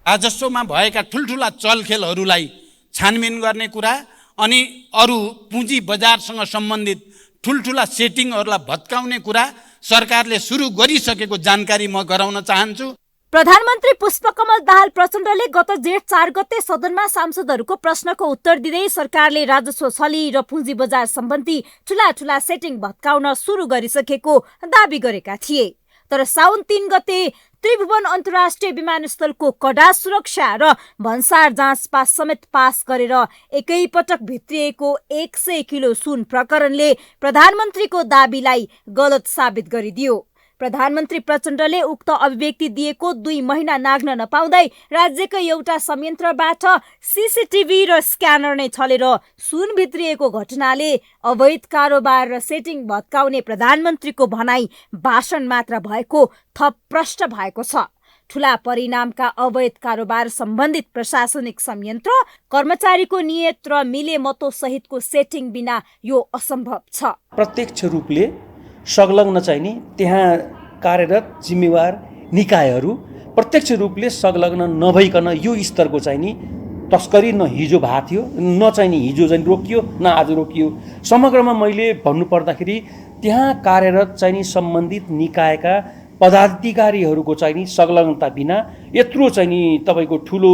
N: राजस्वमा भएका ठुल्ठुला चलखेलहरूलाई छानबिन गर्ने कुरा अनि अरू पुँजी बजारसँग सम्बन्धित ठुल्ठुला सेटिङहरूलाई भत्काउने कुरा सरकारले सुरु गरिसकेको जानकारी म गराउन चाहन्छु।
G: प्रधानमन्त्री पुष्पकमल दाहाल प्रचण्डले गत जेठ 4 गते सदनमा सांसदहरूको प्रश्नको उत्तर दिँदै सरकारले राजस्व छली र पुँजी बजार सम्बन्धी ठूला सेटिङ भत्काउन सुरु गरिसकेको दाबी गरेका थिए। तर साउन 3 गते त्रिभुवन अन्तर्राष्ट्रिय विमानस्थलको कडा सुरक्षा र भन्सार जाँच पास समेत पास गरेर एकैपटक भित्रिएको 100 किलो सुन प्रकरणले प्रधानमन्त्रीको दाबीलाई गलत साबित गरिदियो। प्रधानमन्त्री प्रचण्डले उक्त अभिव्यक्ति दिएको 2 महिना नाग्न नपाउँदै राज्यकै एउटा संयन्त्रबाट सीसीटीभी र स्क्यानर नै छलेर सुन भित्रिएको घटनाले अवैध कारोबार र सेटिङ भत्काउने प्रधानमन्त्रीको भनाई भाषण मात्र भएको थप प्रष्ट भएको छ। ठूला परिणामका अवैध कारोबार सम्बन्धित प्रशासनिक संयन्त्र कर्मचारीको नियत र मिलेमतो सहितको सेटिङ बिना यो असम्भव छ।
O: प्रत्यक्ष रूपले संलग्न चाहिने त्यहाँ कार्यरत जिम्मेवार निकायहरू प्रत्यक्ष रूपले संलग्न नभइकन यो स्तरको चाहिने तस्करी न हिजो भएको थियो, न चाहिने हिजो चाहिँ रोकियो न आज रोकियो। समग्रमा मैले भन्नुपर्दाखेरि त्यहाँ कार्यरत चाहिने सम्बन्धित निकायका पदाधिकारीहरूको चाहिने संलग्नता बिना यत्रो चाहिने तपाईँको ठुलो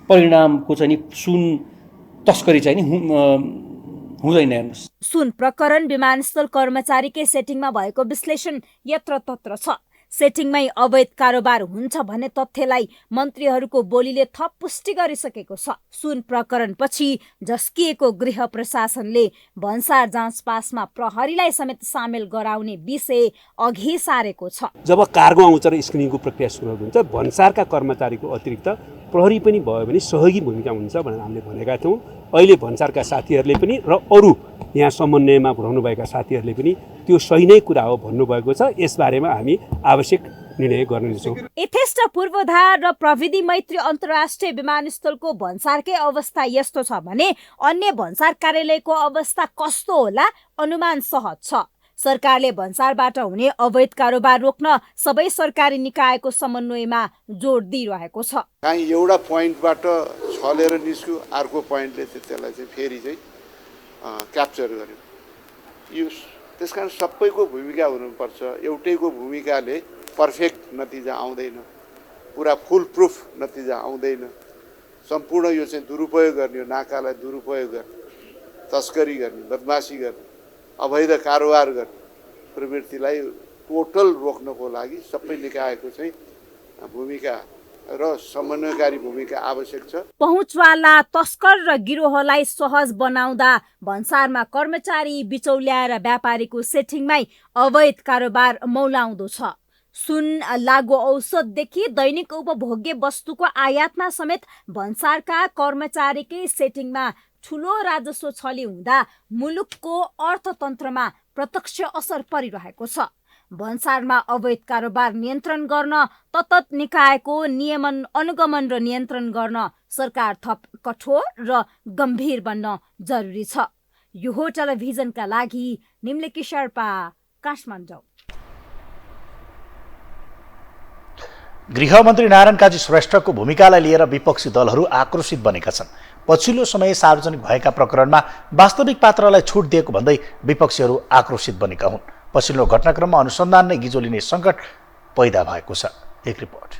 O: परिणामको चाहिने सुन तस्करी चाहिने हुँदैन। हेर्नुहोस्,
G: सुन प्रकरण विमानस्थल कर्मचारीकै सेटिङमा भएको विश्लेषण यत्रतत्र छ। सेटिङमै अवैध कारोबार हुन्छ भन्ने तथ्यलाई मन्त्रीहरूको बोलीले थप पुष्टि गरिसकेको छ। सुन प्रकरणपछि झस्किएको गृह प्रशासनले भन्सार जाँच पासमा प्रहरीलाई समेत सामेल गराउने विषय अघि सारेको छ।
P: जब कार्गो आउँछ र स्क्रिनिङको प्रक्रिया सुरु हुन्छ, भन्सारका कर्मचारीको अतिरिक्त प्रहरी पनि भयो भने सहयोगी भूमिका हुन्छ भनेर हामीले भनेका थियौँ। अहिले भन्सारका साथीहरूले पनि र अरू यहाँ समन्वयमा रहनुभएका साथीहरूले पनि त्यो सही नै कुरा हो भन्नुभएको छ। यसबारेमा हामी आवश्यक निर्णय गर्नेछौँ।
G: यथेष्ट पूर्वाधार र प्रविधि मैत्री अन्तर्राष्ट्रिय विमानस्थलको भन्सारकै अवस्था यस्तो छ भने अन्य भन्सार कार्यालयको अवस्था कस्तो होला अनुमान सहज छ। सरकारले भन्सारबाट हुने अवैध कारोबार रोक्न सबै सरकारी निकायको समन्वयमा जोड दिइरहेको छ।
Q: कहीँ एउटा पोइन्टबाट छलेर निस्क्यो, अर्को पोइन्टले त्यसलाई चाहिँ फेरि चाहिँ क्याप्चर गर्यो। यो त्यसकारण सबैको भूमिका हुनुपर्छ। एउटैको भूमिकाले पर्फेक्ट नतिजा आउँदैन, पुरा फुल प्रुफ नतिजा आउँदैन। सम्पूर्ण यो चाहिँ दुरुपयोग गर्ने, यो नाकालाई दुरुपयोग गर्ने, तस्करी गर्ने, बदमासी गर्ने, अवैध कारोबार गर्ने प्रवृत्तिलाई टोटल रोक्नको लागि सबै निकायको चाहिँ भूमिका र समन्वयकारी भूमिका आवश्यक छ।
G: पहुँचवाला तस्कर र गिरोहलाई सहज बनाउँदा भन्सारमा कर्मचारी, बिचौलिया र व्यापारीको सेटिङमै अवैध कारोबार मौलाउँदो छ। सुन, लागु औषधदेखि दैनिक उपभोग्य वस्तुको आयातमा समेत भन्सारका कर्मचारीकै सेटिङमा ठूलो राजस्व छली हुँदा मुलुकको अर्थतन्त्रमा प्रत्यक्ष असर परिरहेको छ। भन्सारमा अवैध कारोबार नियन्त्रण गर्न तत्त निकायको नियमन अनुगमन र नियन्त्रण गर्न सरकार थप कठोर र गम्भीर बन्न जरुरी छ। यो हो टेलिभिजनका लागि निम्लेकी शेर्पा, काठमाडौँ।
A: गृहमन्त्री नारायण काजी श्रेष्ठको भूमिकालाई लिएर विपक्षी दलहरू आक्रोशित बनेका छन्। पछिल्लो समय सार्वजनिक भएका प्रकरणमा वास्तविक पात्रलाई छुट दिएको भन्दै विपक्षीहरू आक्रोशित बनेका हुन्। पछिल्लो घटनाक्रममा अनुसन्धान नै गिजो लिने सङ्कट पैदा भएको छ। एक रिपोर्ट।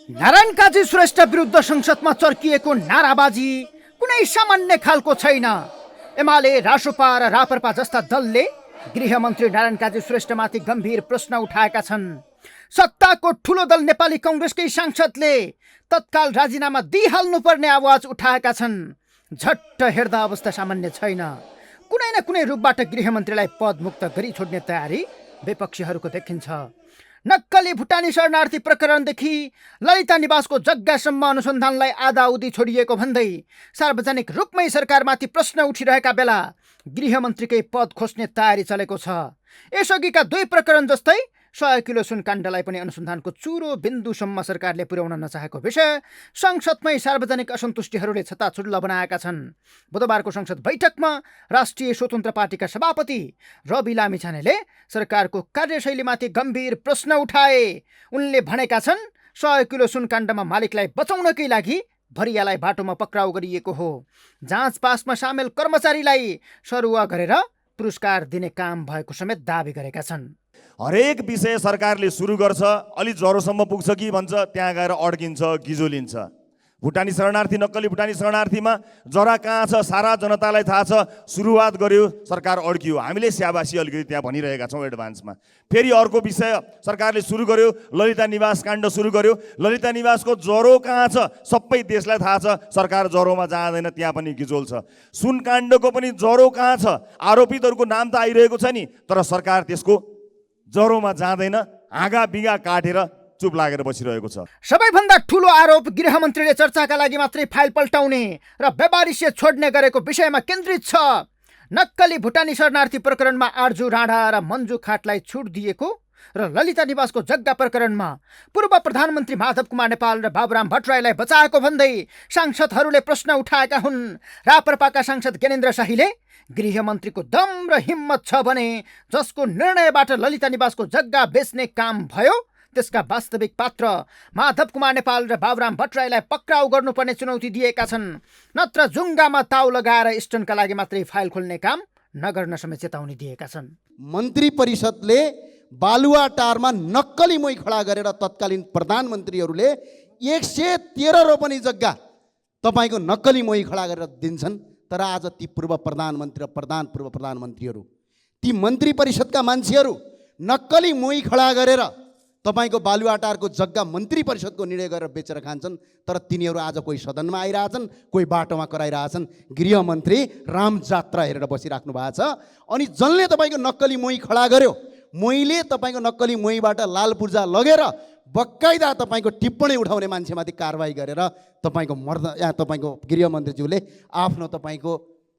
R: नारायण काजी श्रेष्ठ विरुद्ध संसदमा चर्किएको नाराबाजी कुनै सामान्य खालको छैन। एमाले, रासोपा र रापरपा जस्ता दलले गृहमन्त्री नारायण काजी श्रेष्ठमाथि गम्भीर प्रश्न उठाएका छन्। सत्ताको ठूलो दल नेपाली कांग्रेसकै सांसदले तत्काल राजीनामा दिइहाल्नुपर्ने आवाज उठाएका छन्। झट्ट हेर्दा अवस्था सामान्य छैन। कुनै न कुनै रूपबाट गृहमन्त्रीलाई पदमुक्त गरी छोड्ने तयारी विपक्षीहरूको देखिन्छ। नक्कली भुटानी शरणार्थी प्रकरणदेखि ललिता निवासको जग्गासम्म अनुसन्धानलाई आधाउधी छोडिएको भन्दै सार्वजनिक रूपमै सरकारमाथि प्रश्न उठिरहेका बेला गृहमन्त्रीकै पद खोज्ने तयारी चलेको छ। यसअघिका 2 प्रकरण जस्तै 100 किलो सुनकाण्डलाई पनि अनुसन्धानको चुरो बिन्दुसम्म सरकारले पुर्याउन नचाहेको विषय संसदमै सार्वजनिक असन्तुष्टिहरूले छताछुल्ल बनाएका छन्। बुधबारको संसद बैठकमा राष्ट्रिय स्वतन्त्र पार्टीका सभापति रवि लामिछानेले सरकारको कार्यशैलीमाथि गम्भीर प्रश्न उठाए। उनले भनेका छन् 100 किलो सुनकाण्डमा मालिकलाई बचाउनकै लागि भरियालाई बाटोमा पक्राउ गरिएको हो। जाँच पासमा सामेल कर्मचारीलाई सरुवा गरेर पुरस्कार दिने काम भएको समेत दावी गरेका छन्।
S: हरेक विषय सरकारले सुरु गर्छ, अलि ज्वरोसम्म पुग्छ कि भन्छ, त्यहाँ गएर अड्किन्छ, गिजोलिन्छ। भुटानी शरणार्थी, नक्कली भुटानी शरणार्थीमा जरा कहाँ छ सारा जनतालाई थाहा छ। सुरुवात गर्यो, सरकार अड्कियो। हामीले स्याबासी अलिकति त्यहाँ भनिरहेका छौँ एडभान्समा। फेरि अर्को विषय सरकारले सुरु गर्यो, ललिता निवास काण्ड सुरु गर्यो। ललिता निवासको ज्वरो कहाँ छ सबै देशलाई थाहा छ, सरकार ज्वरोमा जाँदैन, त्यहाँ पनि गिजोल छ। सुन काण्डको पनि ज्वरो कहाँ छ, आरोपितहरूको नाम त आइरहेको छ नि, तर सरकार त्यसको ज्वरोमा जाँदैन, हाँगा बिगा काटेर चुप लागेर बसिरहेको छ।
R: सबैभन्दा ठूलो आरोप गृहमन्त्रीले चर्चाका लागि मात्रै फाइल पल्टाउने र व्यवहारिष्य छोड्ने गरेको विषयमा केन्द्रित छ। नक्कली भुटानी शरणार्थी प्रकरणमा आर्जु राणा र मन्जु खाटलाई छुट दिएको र ललिता निवासको जग्गा प्रकरणमा पूर्व प्रधानमन्त्री माधव कुमार नेपाल र बाबुराम भट्टराईलाई बचाएको भन्दै सांसदहरूले प्रश्न उठाएका हुन्। राप्रपाका सांसद ज्ञानेन्द्र शाहीले गृहमन्त्रीको दम र हिम्मत छ भने जसको निर्णयबाट ललिता निवासको जग्गा बेच्ने काम भयो त्यसका वास्तविक पात्र माधव कुमार नेपाल र बाबुराम भट्टराईलाई पक्राउ गर्नुपर्ने चुनौती दिएका छन्। नत्र जुङ्गामा ताउ लगाएर स्टनका लागि मात्रै फाइल खोल्ने काम नगर्न समेत चेतावनी दिएका छन्।
T: मन्त्री परिषदले बालुवाटारमा नक्कली मोही खडा गरेर तत्कालीन प्रधानमन्त्रीहरूले 113 रोपनी जग्गा तपाईँको नक्कली मोही खडा गरेर दिन्छन्। तर आज ती पूर्व प्रधानमन्त्री र पूर्व प्रधानमन्त्रीहरू, ती मन्त्री परिषदका मान्छेहरू नक्कली मोही खडा गरेर तपाईँको बालुवाटारको जग्गा मन्त्री परिषदको निर्णय गरेर बेचेर खान्छन्। तर तिनीहरू आज कोही सदनमा आइरहेछन्, कोही बाटोमा कराइरहेछन्। गृहमन्त्री रामजात्रा हेरेर बसिराख्नु भएको छ। अनि जसले तपाईँको नक्कली मोही खडा गर्यो, मोहीले तपाईँको नक्कली मोहीबाट लाल पूर्जा लगेर बकाइदा तपाईँको टिप्पणी उठाउने मान्छेमाथि कारवाही गरेर तपाईँको तपाईँको गृहमन्त्रीज्यूले आफ्नो तपाईँको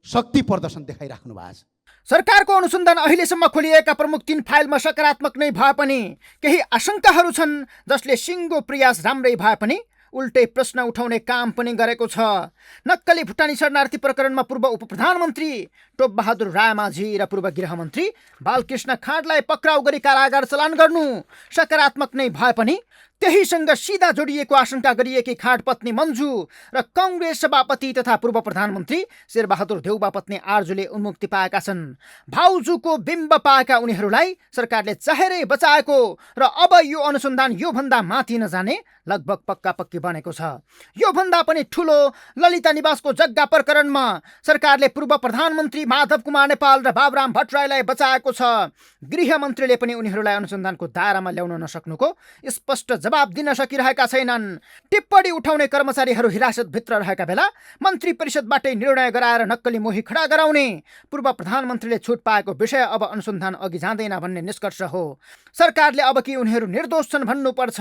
T: शक्ति प्रदर्शन देखाइराख्नु भएको छ।
R: सरकारको अनुसन्धान अहिलेसम्म खोलिएका प्रमुख 3 फाइलमा सकारात्मक नै भए पनि केही आशंकाहरू छन् जसले सिङ्गो प्रयास राम्रै भए पनि उल्टै प्रश्न उठाउने काम पनि गरेको छ। नक्कली भुटानी शरणार्थी प्रकरणमा पूर्व उपप्रधानमन्त्री टोप बहादुर रायमाझी र पूर्व गृहमन्त्री बालकृष्ण खाँडलाई पक्राउ गरी कारागार चलान गर्नु सकारात्मक नै भए पनि त्यहीसँग सीधा जोडिएको आशंका गरिएकी खाँड पत्नी मन्जु र कांग्रेस सभापति तथा पूर्व प्रधानमन्त्री शेरबहादुर देउबा पत्नी आर्जुले उन्मुक्ति पाएका छन्। भाउजूको बिम्ब पाएका उनीहरूलाई सरकारले चाहेरै बचाएको र अब यो अनुसन्धान योभन्दा माथि नजाने लगभग पक्का पक्की बनेको छ। योभन्दा पनि ठूलो ललिता निवासको जग्गा प्रकरणमा सरकारले पूर्व प्रधानमन्त्री माधव कुमार नेपाल र बाबुराम भट्टराईलाई बचाएको छ। गृहमन्त्रीले पनि उनीहरूलाई अनुसन्धानको दायरामा ल्याउन नसक्नुको स्पष्ट जवाब दिन सकिरहेका छैनन्। टिप्पणी उठाउने कर्मचारीहरू हिरासतभित्र रहेका बेला मन्त्री परिषदबाटै निर्णय गराएर नक्कली मोही खडा गराउने पूर्व प्रधानमन्त्रीले छुट पाएको विषय अब अनुसन्धान अघि जाँदैन भन्ने निष्कर्ष हो। सरकारले अब कि उनीहरू निर्दोष छन् भन्नुपर्छ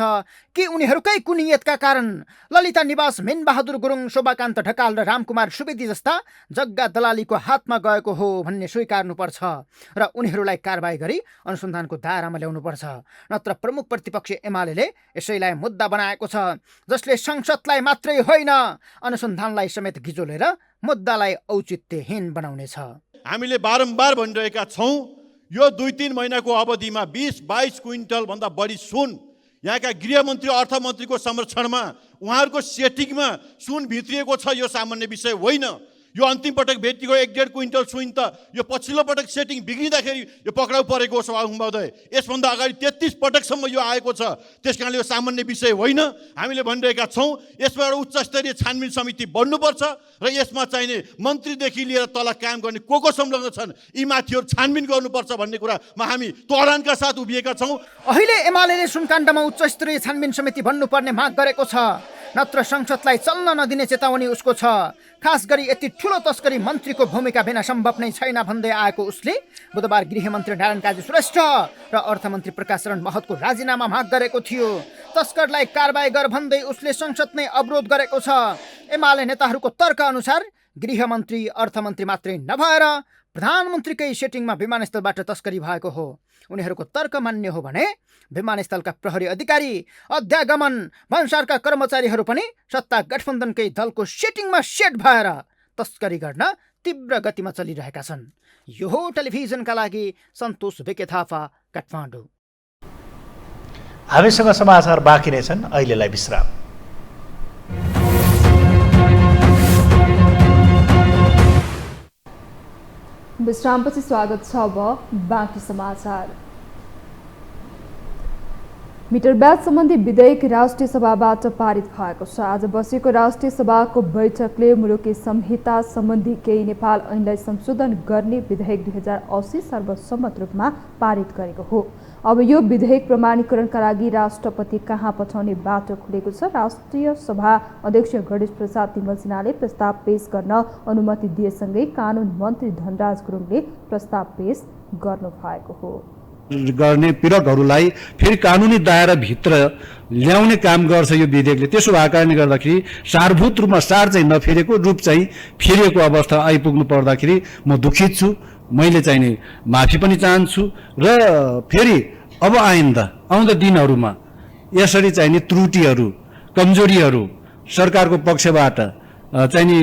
R: कि उनीहरूकै कुनियतका कारण ललिता निवास मिनबहादुर गुरुङ, शोभाकान्त ढकाल र रामकुमार सुवेदी जस्ता जग्गा दलालीको हातमा गएको हो भन्ने स्वीकार्नुपर्छ र उनीहरूलाई कारबाही गरी अनुसन्धानको दायरामा ल्याउनुपर्छ। नत्र प्रमुख प्रतिपक्ष एमाले यसैलाई मुद्दा बनाएको छ जसले संसदलाई मात्रै होइन अनुसन्धानलाई समेत गिजोलेर मुद्दालाई औचित्यहीन बनाउनेछ।
U: हामीले बारम्बार भनिरहेका छौँ यो 2-3 महिनाको अवधिमा 20-22 क्विन्टल भन्दा बढी सुन यहाँका गृहमन्त्री अर्थमन्त्रीको संरक्षणमा उहाँहरूको सेटिङमा सुन भित्रिएको छ। यो सामान्य विषय होइन। यो अन्तिम पटक भेटिएको 1.5 क्विन्टल सुन त यो पछिल्लो पटक सेटिङ बिग्रिँदाखेरि यो पक्राउ परेको सभामुख महोदय। यसभन्दा अगाडि 33 पटकसम्म यो आएको छ। त्यसकारणले यो सामान्य विषय होइन। हामीले भनिरहेका छौँ यसमा एउटा उच्च स्तरीय छानबिन समिति बन्नुपर्छ र यसमा चाहिने मन्त्रीदेखि लिएर तल काम गर्ने को संलग्न छन् यी माथिहरू छानबिन गर्नुपर्छ भन्ने कुरामा हामी तोडानका साथ उभिएका छौँ।
R: अहिले एमाले सुनकाण्डमा उच्च स्तरीय छानबिन समिति बन्नुपर्ने माग गरेको छ। नत्र संसदलाई चल्न नदिने चेतावनी उसको छ। खास गरी यति ठुलो तस्करी मन्त्रीको भूमिका बिना सम्भव नै छैन भन्दै आएको उसले बुधबार गृहमन्त्री नारायण काजी श्रेष्ठ र अर्थमन्त्री प्रकाश शरण महतको राजीनामा माग गरेको थियो। तस्करलाई कारबाही गर भन्दै उसले संसद नै अवरोध गरेको छ। एमाले नेताहरूको तर्क अनुसार गृहमन्त्री अर्थमन्त्री मात्रै नभएर प्रधानमन्त्रीकै सेटिङमा विमानस्थलबाट तस्करी भएको हो। उनीहरूको तर्क मान्य हो भने विमानस्थलका प्रहरी अधिकारी, अध्यागमन भन्सारका कर्मचारीहरू पनि सत्ता गठबन्धनकै दलको सेटिङमा सेट भएर तस्करी गर्न तीव्र गतिमा चलिरहेका छन्। यो हो टेलिभिजनका लागि सन्तोष विके थापा, काठमाडौँ।
A: हामीसँग समाचार बाँकी नै छन्, अहिलेलाई विश्राम।
B: विश्रामपछि स्वागत छ। अब बाँकी समाचार। मिटर ब्याज सम्बन्धी विधेयक राष्ट्रिय सभाबाट पारित भएको छ। आज बसेको राष्ट्रिय सभाको बैठकले मुलुकी संहिता सम्बन्धी केही नेपाल ऐनलाई संशोधन गर्ने विधेयक 2080 सर्वसम्मत रूपमा पारित गरेको हो। अब यो विधेयक प्रमाणीकरणका लागि राष्ट्रपति कहाँ पठाउने बाटो खुलेको छ। राष्ट्रिय सभा अध्यक्ष गणेश प्रसाद तिमल सिन्हाले प्रस्ताव पेश गर्न अनुमति दिएसँगै कानुन मन्त्री धनराज गुरुङले प्रस्ताव पेश गर्नु भएको हो।
D: गर्ने पीडकहरूलाई फेरि कानुनी दायराभित्र ल्याउने काम गर्छ यो विधेयकले। त्यसो भएको कारणले गर्दाखेरि सारभूत रूपमा सार चाहिँ नफेरेको, रूप चाहिँ फेरिएको अवस्था आइपुग्नु पर्दाखेरि म दुखित छु। मैले चाहिँ नि माफी पनि चाहन्छु र फेरि अब आउँदा दिनहरूमा यसरी चाहिँ नि त्रुटिहरू, कमजोरीहरू सरकारको पक्षबाट चाहिँ नि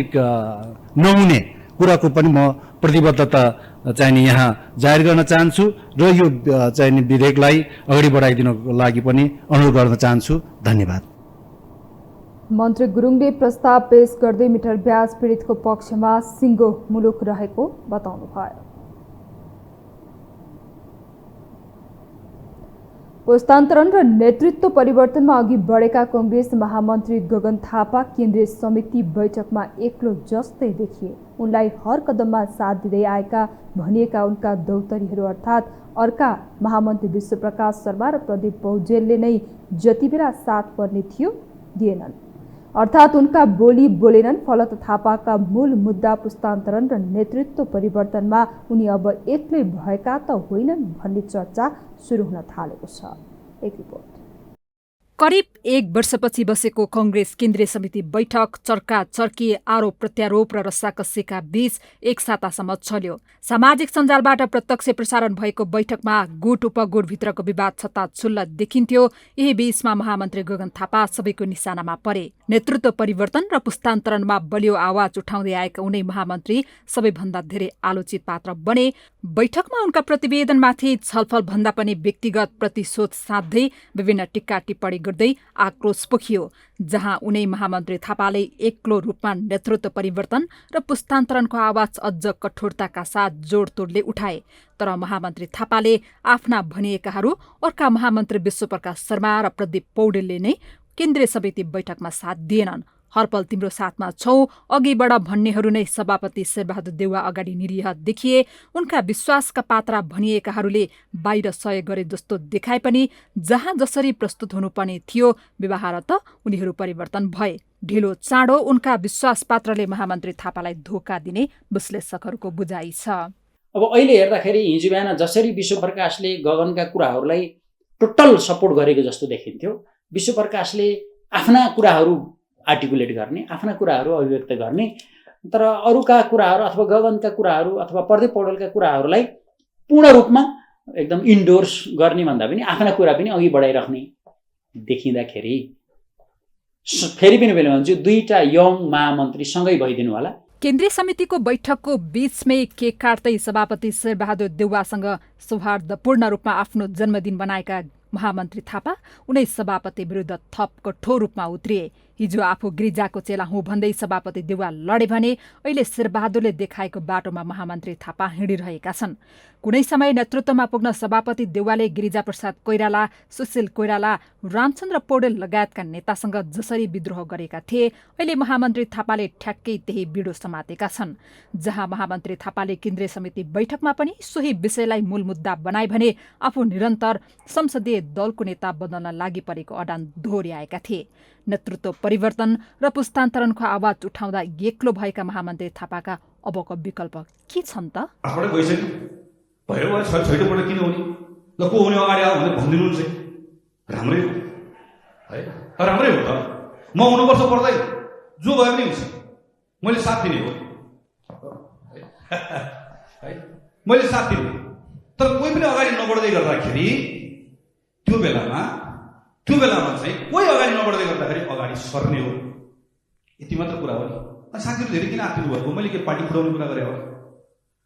D: नहुने कुराको पनि म प्रतिबद्धता चाहिँ नि यहाँ जाहेर गर्न चाहन्छु र यो चाहिँ नि विधेयकलाई अगाडि बढाइदिनको लागि पनि अनुरोध गर्न चाहन्छु। धन्यवाद।
B: मन्त्री गुरुङले प्रस्ताव पेश गर्दै मिटर ब्याज पीडितको पक्षमा सिङ्गो मुलुक रहेको बताउनुभयो। पुस्तान्तरण र नेतृत्व परिवर्तनमा अघि बढेका कांग्रेस महामन्त्री गगन थापा केन्द्रीय समिति बैठकमा एक्लो जस्तै देखिए। उनलाई हर कदममा साथ दिँदै आएका भनिएका उनका दौतरीहरू अर्थात् अर्का महामन्त्री विश्वप्रकाश शर्मा र प्रदीप पौडेलले नै जति बेला साथ पर्ने थियो दिएनन्, अर्थात् उनका बोली बोलेनन्। फलत थापाका मूल मुद्दा पुस्तान्तरण र नेतृत्व परिवर्तनमा उनी अब एक्लै भएका त होइनन् भन्ने चर्चा सुरु हुन थालेको छ। एक रिपोर्ट।
G: करिब 1 वर्षपछि बसेको कांग्रेस केन्द्रीय समिति बैठक चर्का चर्की, आरोप प्रत्यारोप र रस्साकस्सीका बीच एक सातासम्म चल्यो। सामाजिक सञ्जालबाट प्रत्यक्ष प्रसारण भएको बैठकमा गुट उपगुटभित्रको विवाद छत्ताछुल्ल देखिन्थ्यो। यही बीचमा महामन्त्री गगन थापा सबैको निशानामा परे। नेतृत्व परिवर्तन र पुस्तान्तरणमा बलियो आवाज उठाउँदै आएका उनै महामन्त्री सबैभन्दा धेरै आलोचित पात्र बने। बैठकमा उनका प्रतिवेदनमाथि छलफल भन्दा पनि व्यक्तिगत प्रतिशोध साध्दै विभिन्न टिक्का टिप्पणी गर्दै आक्रोश पोखियो। जहाँ उनै महामन्त्री थापाले एक्लो रूपमा नेतृत्व परिवर्तन र पुस्तान्तरणको आवाज अझ कठोरताका साथ जोडतोडले उठाए, तर महामन्त्री थापाले आफ्ना भनिएकाहरू अर्का महामन्त्री विश्वप्रकाश शर्मा र प्रदीप पौडेलले नै केन्द्रीय समिति बैठकमा साथ दिएनन्। हरपल तिम्रो साथमा छौ, अघि बढ भन्नेहरू नै सभापति शेरबहादुर देउवा अगाडि निरीह देखिए। उनका विश्वासका पात्र भनिएकाहरूले बाहिर सहयोग गरे जस्तो देखाए पनि जहाँ जसरी प्रस्तुत हुनुपर्ने थियो व्यवहार त उनीहरू परिवर्तन भए। ढिलो चाँडो उनका विश्वास पात्रले महामन्त्री थापालाई धोका दिने विश्लेषकहरूको बुझाइ छ।
V: अब अहिले हेर्दाखेरि हिजो बिहान जसरी विश्वप्रकाशले गगनका कुराहरूलाई टोटल सपोर्ट गरेको जस्तो देखिन्थ्यो, विश्वप्रकाशले आफ्ना कुराहरू आर्टिकुलेट गर्ने, आफ्ना कुराहरू अभिव्यक्त गर्ने, तर अरूका कुराहरू अथवा गगनका कुराहरू अथवा प्रदीप पौडेलका कुराहरूलाई पूर्ण रूपमा एकदम इन्डोर्स गर्ने भन्दा पनि आफ्ना कुरा पनि अघि बढाइराख्ने देखिँदाखेरि फेरि पनि मैले भन्छु दुईटा यङ महामन्त्री सँगै भइदिनु होला।
G: केन्द्रीय समितिको बैठकको बीचमै केक काट्दै सभापति शेरबहादुर देउवासँग सौहार्दपूर्ण रूपमा आफ्नो जन्मदिन बनाएका महामन्त्री थापा उनै सभापति विरुद्ध थप कठोर रूपमा उत्रिए। हिजो आफू गिरिजाको चेला हुँ भन्दै सभापति देउवा लडे भने अहिले शेरबहादुरले देखाएको बाटोमा महामन्त्री थापा हिँडिरहेका छन्। कुनै समय नेतृत्वमा पुग्न सभापति देउवाले गिरिजाप्रसाद कोइराला, सुशील कोइराला, रामचन्द्र पौडेल लगायतका नेतासँग जसरी विद्रोह गरेका थिए, अहिले महामन्त्री थापाले ठ्याक्कै त्यही बिडो समातेका छन्। जहाँ महामन्त्री थापाले केन्द्रीय समिति बैठकमा पनि सोही विषयलाई मूल मुद्दा बनाए भने आफू निरन्तर संसदीय दलको नेता बदल्न लागि परेको अडान दोहोर्याएका थिए। नेतृत्व परिवर्तन र पुस्तान्तरणको आवाज उठाउँदा एक्लो भएका महामन्त्री थापाका अबको विकल्प के छन् त?
W: भयो छैटोपल्ट किन हुने, ल को हुने अगाडि आऊ भनेर भनिदिनु चाहिँ राम्रै हो है, राम्रै हो त। म हुनुपर्छ पर्दैन, जो भए पनि हुन्छ, मैले साथ दिने हो है, मैले साथ दिने। तर कोही पनि अगाडि नबढ्दै गर्दाखेरि त्यो बेलामा चाहिँ कोही अगाडि नबढ्दै गर्दाखेरि अगाडि सर्ने हो, यति मात्र कुरा हो नि। अनि साथीहरू धेरै किन आत्तिनु भएको? मैले के पार्टी फुटाउने कुरा गरे हो?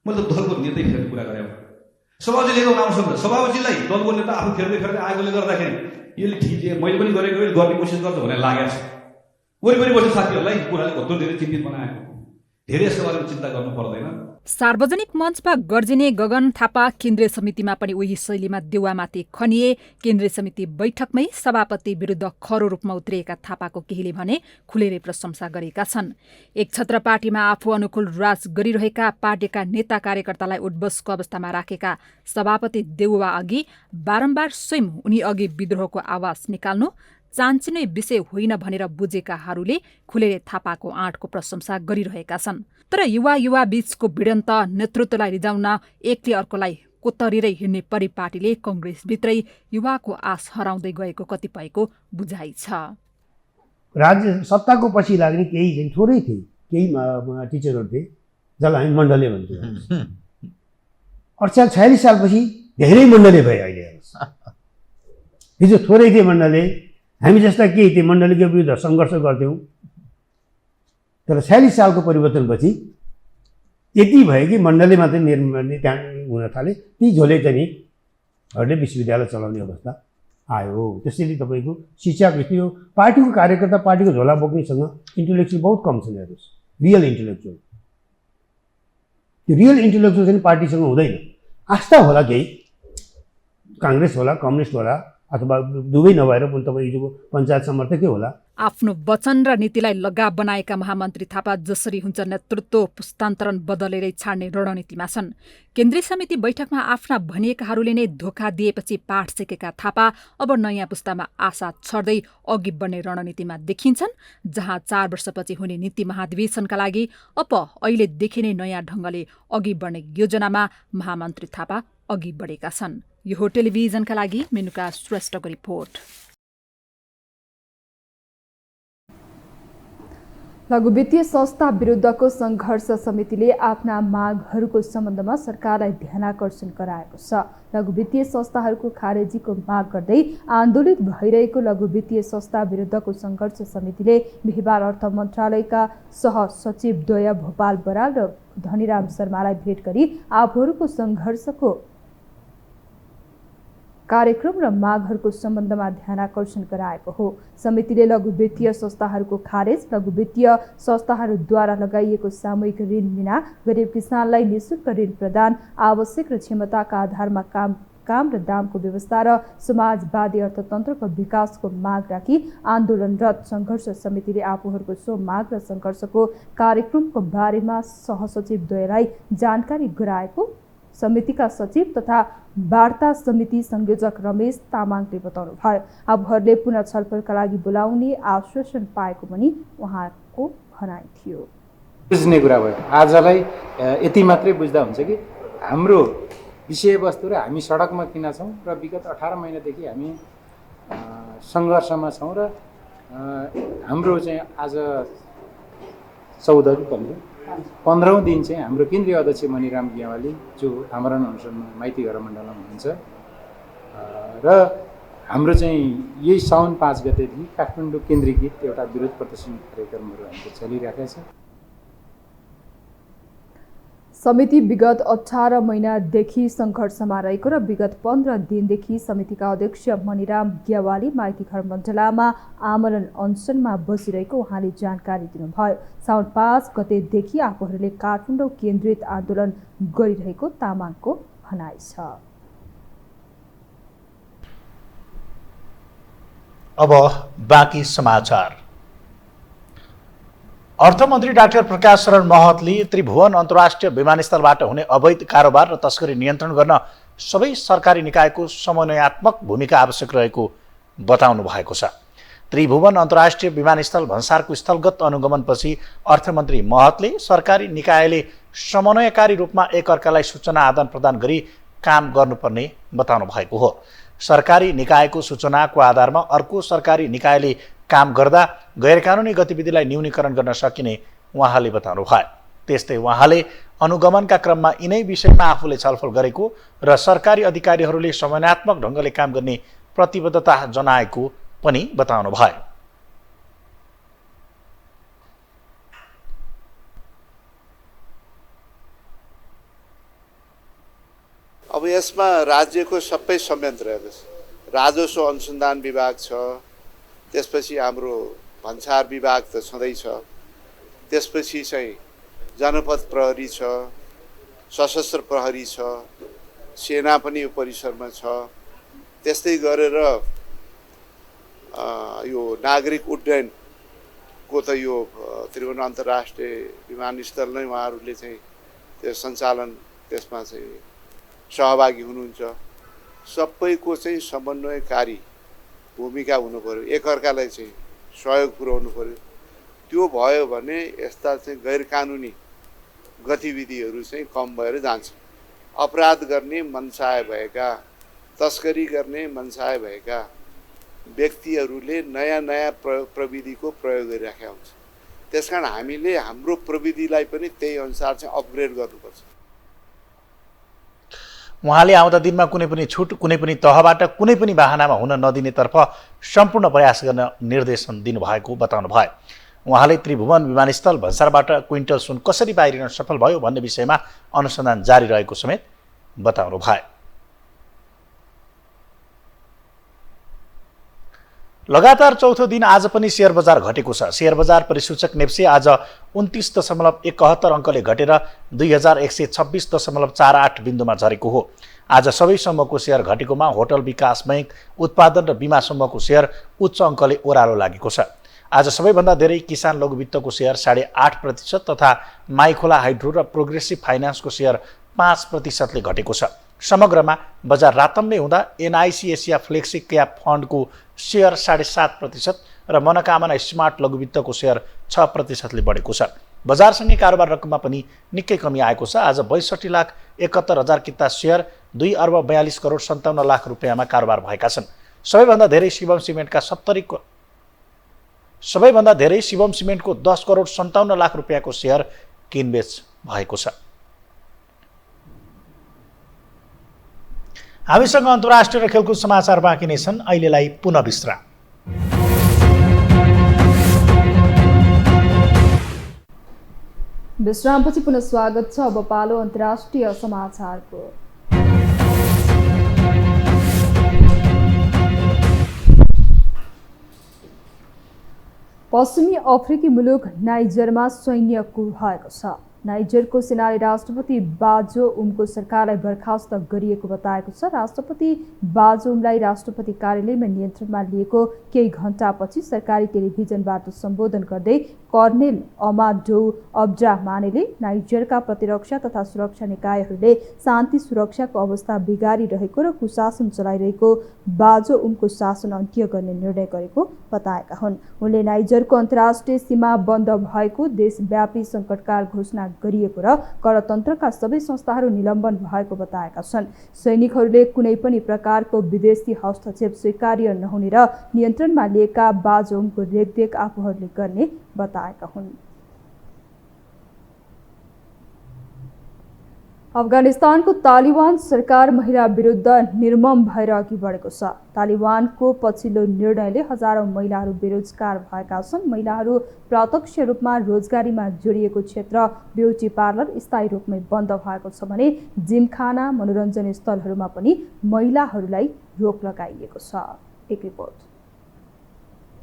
W: मैले त दलको नेतै फेर्ने कुरा गरे हो। सभापति लिएर आउँछ नि त, सभापतिलाई दलको नेता आफू फेर्दै आएकोले गर्दाखेरि यसले ठिक मैले पनि गरेको गर्ने कोसिस गर्छ भनेर लागेको छ। वरिपरि बस्ने साथीहरूलाई कुराले कत्रो धेरै चिन्तित बनाएको, धेरै यसको बारेमा चिन्ता गर्नु पर्दैन।
C: सार्वजनिक मञ्चमा गर्जिने गगन थापा केन्द्रीय समितिमा पनि उही शैलीमा देउवामाथि खनिए। केन्द्रीय समिति बैठकमै सभापति विरुद्ध खरो रूपमा उत्रिएका थापाको केहीले भने खुलेरै प्रशंसा गरेका छन्। एक छत्र पार्टीमा आफू अनुकूल राज गरिरहेका पार्टीका नेता कार्यकर्तालाई उठबसको अवस्थामा राखेका सभापति देउवा अघि बारम्बार स्वयं उनी अघि विद्रोहको आवाज निकाल्नु चान्चिने विषय होइन भनेर बुझेकाहरूले खुलेरै थापाको आँटको प्रशंसा गरिरहेका छन्। तर युवा बीचको भिडन्त नेतृत्वलाई रिजाउन एकले अर्कोलाई कोतरिरै हिँड्ने परिपाटीले कङ्ग्रेसभित्रै युवाको आश हराउँदै गएको कतिपयको बुझाइ छ।
E: राज्य सत्ताको पछि लाग्ने केही चाहिँ थोरै थिए, केही टिचरहरू थिए जसलाई हामी मण्डले भन्थ्यौँ। 46 सालपछि धेरै मण्डले भए। अहिले हिजो थोरै थिए मण्डले, हामी जस्ता केही थिए मण्डलीको विरुद्ध सङ्घर्ष गर्थ्यौँ। तर 46 सालको परिवर्तनपछि यति भयो कि मण्डली मात्रै त्यहाँ हुन थाले। ती झोले चाहिँ विश्वविद्यालय चलाउने अवस्था आयो। त्यसैले तपाईँको शिक्षाको त्यो पार्टीको कार्यकर्ता पार्टीको झोला बोक्नेसँग इन्टेलेक्चुअल बहुत कम छन्। हेर्नुहोस्, रियल इन्टेलेक्चुअल, त्यो रियल इन्टेलेक्चुअल चाहिँ पार्टीसँग हुँदैन। आस्था होला, केही काङ्ग्रेस होला, कम्युनिस्ट होला, अथवा दुवै नभएर पनि तपाईँ हिजोको पञ्चायत समर्थकै होला।
C: आफ्नो वचन र नीतिलाई लगाव बनाएका महामन्त्री थापा जसरी हुन्छ नेतृत्व पुस्तान्तरण बदलेरै छाड्ने रणनीतिमा छन्। केन्द्रीय समिति बैठकमा आफ्ना भनिएकाहरूले नै धोका दिएपछि पाठ सिकेका थापा अब नयाँ पुस्तामा आशा छर्दै अघि बढ्ने रणनीतिमा देखिन्छन्। जहाँ 4 वर्षपछि हुने नीति महाधिवेशनका लागि अब अहिलेदेखि नै नयाँ ढङ्गले अघि बढ्ने योजनामा महामन्त्री थापा अघि बढेका छन्। यो हो टेलिभिजनका लागि मेनुका श्रेष्ठको रिपोर्ट।
B: लघु वित्तीय संस्था विरुद्धको सङ्घर्ष समितिले आफ्ना मागहरूको सम्बन्धमा सरकारलाई ध्यानाकर्षण गराएको छ। लघु वित्तीय संस्थाहरूको खारेजीको माग गर्दै आन्दोलित भइरहेको लघु वित्तीय संस्था विरुद्धको सङ्घर्ष समितिले बिहिबार अर्थ मन्त्रालयका सहसचिवद्वय भोपाल बराल र धनीराम शर्मालाई भेट गरी आफूहरूको सङ्घर्षको कार्यक्रम र मागहरूको सम्बन्धमा ध्यानाकर्षण गराएको हो। समितिले लघु वित्तीय संस्थाहरूको खारेज, लघु वित्तीय संस्थाहरूद्वारा लगाइएको सामूहिक ऋण बिना गरिब किसानलाई निःशुल्क ऋण प्रदान, आवश्यक र क्षमताका आधारमा काम र दामको व्यवस्था र समाजवादी अर्थतन्त्रको विकासको माग राखी आन्दोलनरत सङ्घर्ष समितिले आफूहरूको सो माग र सङ्घर्षको कार्यक्रमको बारेमा सहसचिवद्वयलाई जानकारी गराएको समितिका सचिव तथा वार्ता समिति संयोजक रमेश तामाङले बताउनु भयो। आफूहरूले पुनः छलफलका लागि बोलाउने आश्वासन पाएको पनि उहाँको भनाइ थियो।
H: बुझ्ने कुरा भयो। आजलाई यति मात्रै बुझ्दा हुन्छ कि हाम्रो विषयवस्तु र हामी सडकमा किन छौँ र विगत 18 महिनादेखि हामी सङ्घर्षमा छौँ र हाम्रो चाहिँ आज 15औं दिन चाहिँ हाम्रो केन्द्रीय अध्यक्ष मणिराम गियावाली जो आमरण अनसनमा माइती घर मण्डलमा हुनुहुन्छ र हाम्रो चाहिँ यही साउन 5 गतेदेखि काठमाडौँ केन्द्रीकृत एउटा विरोध प्रदर्शन कार्यक्रमहरू हामीले चलिरहेका छ।
B: समिति विगत 18 महिनादेखि सङ्घर्षमा रहेको र विगत 15 दिनदेखि समितिका अध्यक्ष मणिराम गियावाली माइती घर मण्डलामा आमरण अनसनमा बसिरहेको उहाँले जानकारी दिनुभयो। साउन 5 गतेदेखि आफूहरूले काठमाडौँ केन्द्रित आन्दोलन गरिरहेको तामाङको भनाइ छ।
A: अब बाँकी समाचार। अर्थमन्त्री डाक्टर प्रकाश शरण महतले त्रिभुवन अन्तर्राष्ट्रिय विमानस्थलबाट हुने अवैध कारोबार र तस्करी नियन्त्रण गर्न सबै सरकारी निकायको समन्वयात्मक भूमिका आवश्यक रहेको बताउनु भएको छ। त्रिभुवन अन्तर्राष्ट्रिय विमानस्थल भन्सारको स्थलगत अनुगमनपछि अर्थमन्त्री महतले सरकारी निकायले समन्वयकारी रूपमा एकअर्कालाई सूचना आदान प्रदान गरी काम गर्नुपर्ने बताउनु भएको हो। सरकारी निकायको सूचनाको आधारमा अर्को सरकारी निकायले काम गर्दा गैरकानुनी गतिविधिलाई न्यूनीकरण गर्न सकिने उहाँले बताउनु भयो। त्यस्तै उहाँले अनुगमनका क्रममा यिनै विषयमा आफूले छलफल गरेको र सरकारी अधिकारीहरूले समन्वयात्मक ढङ्गले काम गर्ने प्रतिबद्धता जनाएको पनि बताउनु भयो।
Q: अब यसमा राज्यको सबै संयन्त्र हेर्नुहोस्, राजस्व अनुसन्धान विभाग छ, त्यसपछि हाम्रो भन्सार विभाग त छँदैछ, त्यसपछि चाहिँ जनपद प्रहरी छ, सशस्त्र प्रहरी छ, सेना पनि यो परिसरमा छ। त्यस्तै गरेर यो नागरिक उड्डयनको त यो त्रिभुवन अन्तर्राष्ट्रिय विमानस्थल नै उहाँहरूले चाहिँ त्यो सञ्चालन त्यसमा चाहिँ सहभागी हुनुहुन्छ। सबैको चाहिँ समन्वयकारी भूमिका हुनु पर्यो, एकअर्कालाई चाहिँ सहयोग पुर्याउनु पर्यो। त्यो भयो भने यस्ता चाहिँ गैरकानुनी गतिविधिहरू चाहिँ कम भएर जान्छ। अपराध गर्ने मनसाय भएका, तस्करी गर्ने मनसाय भएका व्यक्तिहरूले नयाँ नयाँ प्रविधिको प्रयोग गरिराखेका हुन्छ। त्यसकारण हामीले हाम्रो प्रविधिलाई पनि त्यही अनुसार चाहिँ अपग्रेड गर्नुपर्छ।
A: उहाँले आउँदा दिनमा कुनै पनि छुट कुनै पनि तहबाट कुनै पनि बाहनामा हुन नदिनेतर्फ सम्पूर्ण प्रयास गर्न निर्देशन दिनुभएको बताउनु भयो। उहाँले त्रिभुवन विमानस्थल भन्सारबाट क्विन्टल सुन कसरी बाहिरिन सफल भयो भन्ने विषयमा अनुसन्धान जारी रहेको समेत बताउनु भयो। लगातार चौथो दिन आज पनि शेयर बजार घटेको छ। शेयर बजार परिसूचक नेप्से आज 29.71 अङ्कले घटेर 2126.48 बिन्दुमा झरेको हो। आज सबै समूहको शेयर घटेकोमा होटल विकास बैंक, उत्पादन र बिमा समूहको शेयर उच्च अङ्कले ओह्रालो लागेको छ। आज सबैभन्दा धेरै किसान लघुवित्तको शेयर 8.5% तथा माइखोला हाइड्रो र प्रोग्रेसिभ फाइनान्सको शेयर 5%ले घटेको छ। समग्रमा बजार रातम्मै हुँदा एनआइसी एसिया फ्लेक्सी क्याप फन्डको शेयर 7.5% र मनोकामना स्मार्ट लघुवित्तको शेयर 6%ले बढेको छ। बजारसँगै कारोबार रकममा पनि निकै कमी आएको छ। आज 62,71,000 किता शेयर 2,42,57,00,000 रुपियाँमा कारोबार भएका छन्। सबैभन्दा धेरै शिवम सिमेन्टको 10,57,00,000 रुपियाँको शेयर किनबेच भएको छ। हामीसँग अन्तर्राष्ट्रिय र खेलकुद समाचार बाँकी नै छन्। अहिलेलाई पुनः विश्राम।
B: विश्रामपछि पुनः स्वागत छ। अब पालो अन्तर्राष्ट्रिय समाचारको। पश्चिमी अफ्रिकी मुलुक नाइजरमा सैन्य coup भएको छ। नाइजरको सेनाले राष्ट्रपति बाजोउमको सरकारलाई बर्खास्त गरिएको बताएको छ। राष्ट्रपति बाजोउमलाई राष्ट्रपति कार्यालयमा नियन्त्रणमा लिएको केही घण्टापछि सरकारी टेलिभिजनबाट सम्बोधन गर्दै कर्नेल अमाडो अब्ड्रामानेले नाइजरका प्रतिरक्षा तथा सुरक्षा निकायहरूले शान्ति सुरक्षाको अवस्था बिगारिरहेको र कुशासन चलाइरहेको बाजोउमको शासन अन्त्य गर्ने निर्णय गरेको बताएका हुन्। उनले नाइजरको अन्तर्राष्ट्रिय सीमा बन्द भएको, देशव्यापी सङ्कटकाल घोषणा गरिएको र गणतन्त्रका सबै संस्थाहरू निलम्बन भएको बताएका छन्। सैनिकहरूले कुनै पनि प्रकारको विदेशी हस्तक्षेप स्वीकार्य नहुने र नियन्त्रणमा लिएका बाजोउमको रेखदेख आफूहरूले गर्ने बताएका हुन्। अफगानिस्तानको तालिबान सरकार महिला विरुद्ध निर्मम भएर अघि बढेको छ। तालिबानको पछिल्लो निर्णयले हजारौं महिलाहरू बेरोजगार भएका छन्। महिलाहरू प्रत्यक्ष रूपमा रोजगारीमा जोडिएको क्षेत्र ब्युटी पार्लर स्थायी रूपमै बन्द भएको छ भने जिमखाना, मनोरञ्जन स्थलहरूमा पनि महिलाहरूलाई रोक लगाइएको छ। एक रिपोर्ट।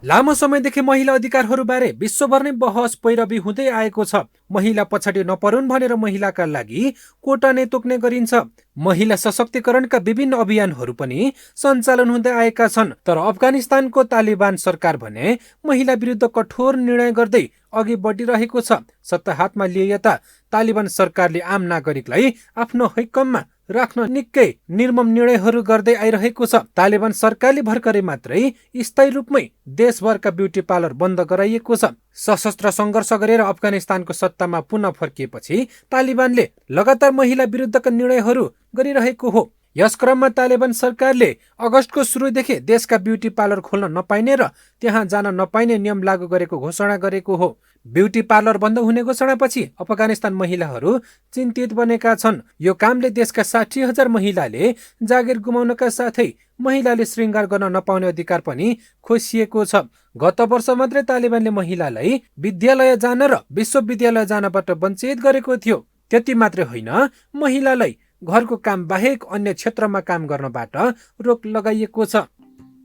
F: लामो समयदेखि महिला अधिकारहरूबारे विश्वभर नै बहस पैरवी हुँदै आएको छ। महिला पछाडि नपरुन् भनेर महिलाका लागि कोटा नै तोक्ने गरिन्छ। महिला सशक्तिकरणका विभिन्न अभियानहरू पनि सञ्चालन हुँदै आएका छन्। तर अफगानिस्तानको तालिबान सरकार भने महिला विरुद्ध कठोर निर्णय गर्दै अघि बढिरहेको छ। सत्ता हातमा लिए यता तालिबान सरकारले आम नागरिकलाई आफ्नो हैकममा राख्न निकै निर्मम निर्णयहरू गर्दै आइरहेको छ। तालिबान सरकारले भर्खरै मात्रै स्थायी रूपमै देशभरका ब्युटी पार्लर बन्द गराइएको छ। सशस्त्र सङ्घर्ष गरेर अफगानिस्तानको सत्तामा पुनः फर्किएपछि तालिबानले लगातार महिला विरुद्धका निर्णयहरू गरिरहेको हो। यस क्रममा तालिबान सरकारले अगस्तको सुरुदेखि देशका ब्युटी पार्लर खोल्न नपाइने र त्यहाँ जान नपाइने नियम लागू गरेको घोषणा गरेको हो। ब्युटी पार्लर बन्द हुने घोषणापछि अफगानिस्तान महिलाहरू चिन्तित बनेका छन्। यो कामले देशका 60,000 महिलाले जागिर गुमाउनका साथै महिलाले श्रृङ्गार गर्न नपाउने अधिकार पनि खोसिएको छ। गत वर्ष मात्रै तालिबानले महिलालाई विद्यालय जान र विश्वविद्यालय जानबाट वञ्चित गरेको थियो। त्यति मात्रै होइन, महिलालाई घरको काम बाहेक अन्य क्षेत्रमा काम गर्नबाट रोक लगाइएको छ।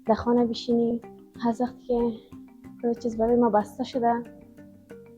I: در خانه بشینی هر وقت که کل چیز برای ما بسته شده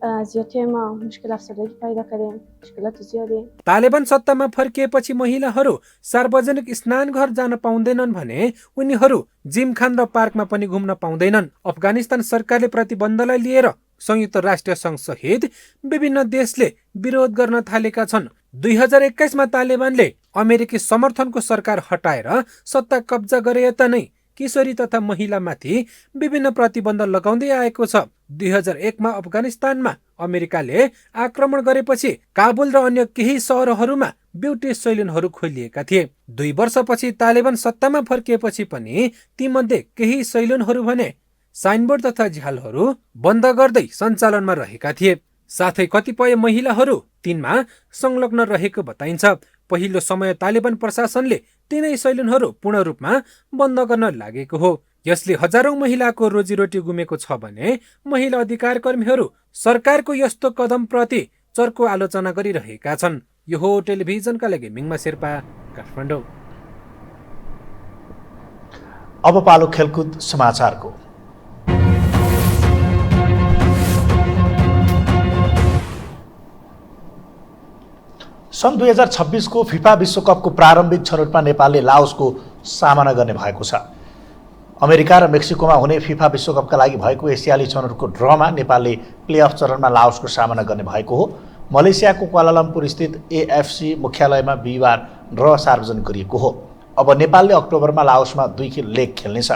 I: زیادی ما مشکل افسردگی پیدا کردیم، مشکلات زیادی.
F: तालिबान सत्तामा फर्किएपछि महिलाहरू सार्वजनिक स्नान घर जान पाउँदैनन् भने उनीहरू जिम खान र पार्कमा पनि घुम्न पाउँदैनन्। अफगानिस्तान सरकारले प्रतिबन्धलाई लिएर संयुक्त राष्ट्र संघ सहित विभिन्न देशले विरोध गर्न थालेका छन्। 2021 मा तालिबानले अमेरिकी समर्थनको सरकार हटाएर सत्ता कब्जा गरे यता नै किशोरी तथा महिलामाथि विभिन्न प्रतिबन्ध लगाउँदै आएको छ। 2001 मा अफगानिस्तानमा अमेरिकाले आक्रमण गरेपछि काबुल र अन्य केही सहरहरूमा ब्युटी सैलुनहरू खोलिएका थिए। 2 वर्षपछि तालिबान सत्तामा फर्किएपछि पनि तीमध्ये केही सैलुनहरू भने साइनबोर्ड तथा झ्यालहरू बन्द गर्दै सञ्चालनमा रहेका थिए। साथै कतिपय महिलाहरू तिनमा संलग्न रहेको बताइन्छ। पहिलो समय तालिबान प्रशासनले तिनै सैलुनहरू पूर्ण रूपमा बन्द गर्न लागेको हो। यसले हजारौं महिलाको रोजीरोटी गुमेको छ भने महिला अधिकार कर्मीहरू सरकारको यस्तो कदमप्रति चर्को आलोचना गरिरहेका छन्। यो हो टेलिभिजनका लागि मिङमा शेर्पा, काठमाडौँ।
A: अब पालो खेलकुद समाचारको। सन् 2026 को फिफा विश्वकपको प्रारम्भिक छनौटमा नेपालले लाओसको सामना गर्ने भएको छ। अमेरिका र मेक्सिकोमा हुने फिफा विश्वकपका लागि भएको एसियाली छनौटको ड्रमा नेपालले प्लेअफ चरणमा लाओसको सामना गर्ने भएको हो। मलेसियाको क्वालालम्पुर स्थित एएफसी मुख्यालयमा बिहिबार ड्र सार्वजनिक गरिएको हो। अब नेपालले अक्टोबरमा लाओसमा 2 लेग खेल्नेछ।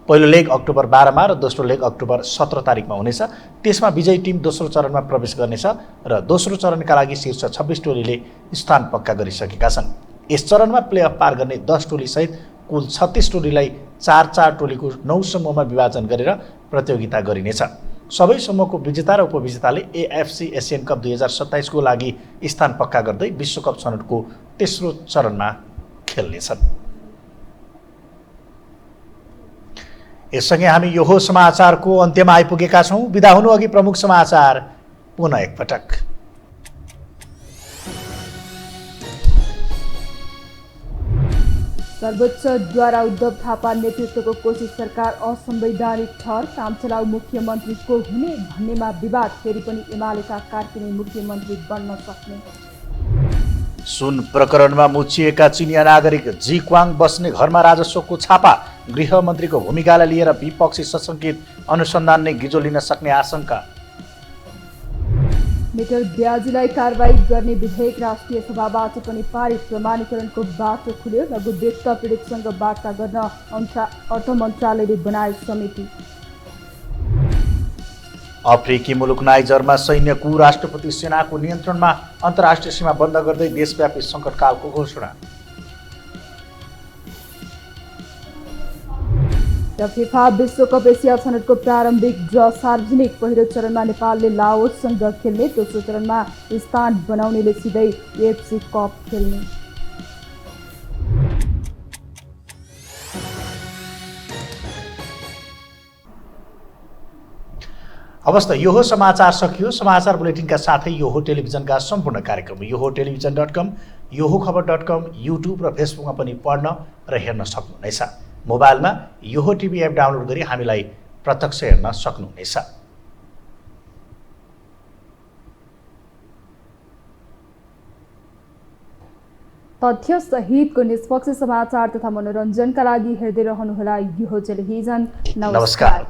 A: पहिलो लेग अक्टोबर 12 मा र दोस्रो लेग अक्टोबर 17 तारिकमा हुनेछ। त्यसमा विजयी टिम दोस्रो चरणमा प्रवेश गर्नेछ र दोस्रो चरणका लागि शीर्ष 26 टोलीले स्थान पक्का गरिसकेका छन्। यस चरणमा प्लेअफ पार गर्ने 10 टोली सहित कुल 36 टोलीलाई 4-4 टोलीको 9 समूहमा विभाजन गरेर प्रतियोगिता गरिनेछ। सबै समूहको विजेता र उपविजेताले एएफसी एसियन कप 2027 को लागि स्थान पक्का गर्दै विश्वकप छनौटको तेस्रो चरणमा खेल्नेछन्। यससँगै हामी यो हो समाचारको अन्त्यमा आइपुगेका छौँ। बिदा हुनु अघि प्रमुख समाचार पुनः एकपटक।
B: सर्वोच्चद्वारा उद्धव थापा नेतृत्वको कोशी सरकार असंवैधानिक ठहर, कामचलाउ मुख्यमन्त्रीको हुने भन्नेमा विवाद, फेरि पनि एमालेका कार्किने मुख्यमन्त्री बन्न सक्ने।
A: सुन प्रकरणमा मुछिएका चिनिया नागरिक जी क्वाङ बस्ने घरमा राजस्वको छापा, गृहमन्त्रीको भूमिकालाई लिएर विपक्षी सशंकित अनुसन्धान नै गिजो लिन सक्ने आशंका।
B: मेटर ब्याजीलाई कारबाही गर्ने विधेयक राष्ट्रिय सभाबाट पनि पारित, प्रमाणीकरणको बाटो खुल्यो। लघु वित्त पीडितसँग वार्ता गर्न अर्थ मन्त्रालयले बनाए समिति।
A: अफ्रिकी मुलुक नाइजरमा सैन्य कु, राष्ट्रपति सेनाको नियन्त्रणमा अन्तर्राष्ट्रिय सीमा बन्द गर्दै देशव्यापी सङ्कटकालको घोषणा।
B: र फिफा विश्वकप एसिया छनौटको प्रारम्भिक ड्र सार्वजनिक, पहिलो चरणमा नेपालले लाओससँग खेल्ने, दोस्रो चरणमा स्थान बनाउनेले सिधै एएफसी कप खेल्ने।
A: अवस्था यो हो समाचार सकियो। समाचार बुलेटिनका साथै यो हो टेलिभिजनका सम्पूर्ण कार्यक्रम यो हो टेलिभिजन.com, यो हो खबर.com, युट्युब र फेसबुकमा पनि पढ्न र हेर्न सक्नुहुनेछ। मोबाइलमा यो हो टिभी एप डाउनलोड गरी हामीलाई प्रत्यक्ष हेर्न सक्नुहुनेछ।
B: तथ्य सहितको निष्पक्ष समाचार तथा मनोरञ्जनका लागि हेर्दै रहनुहोला यो हो टेलिभिजन। नमस्कार।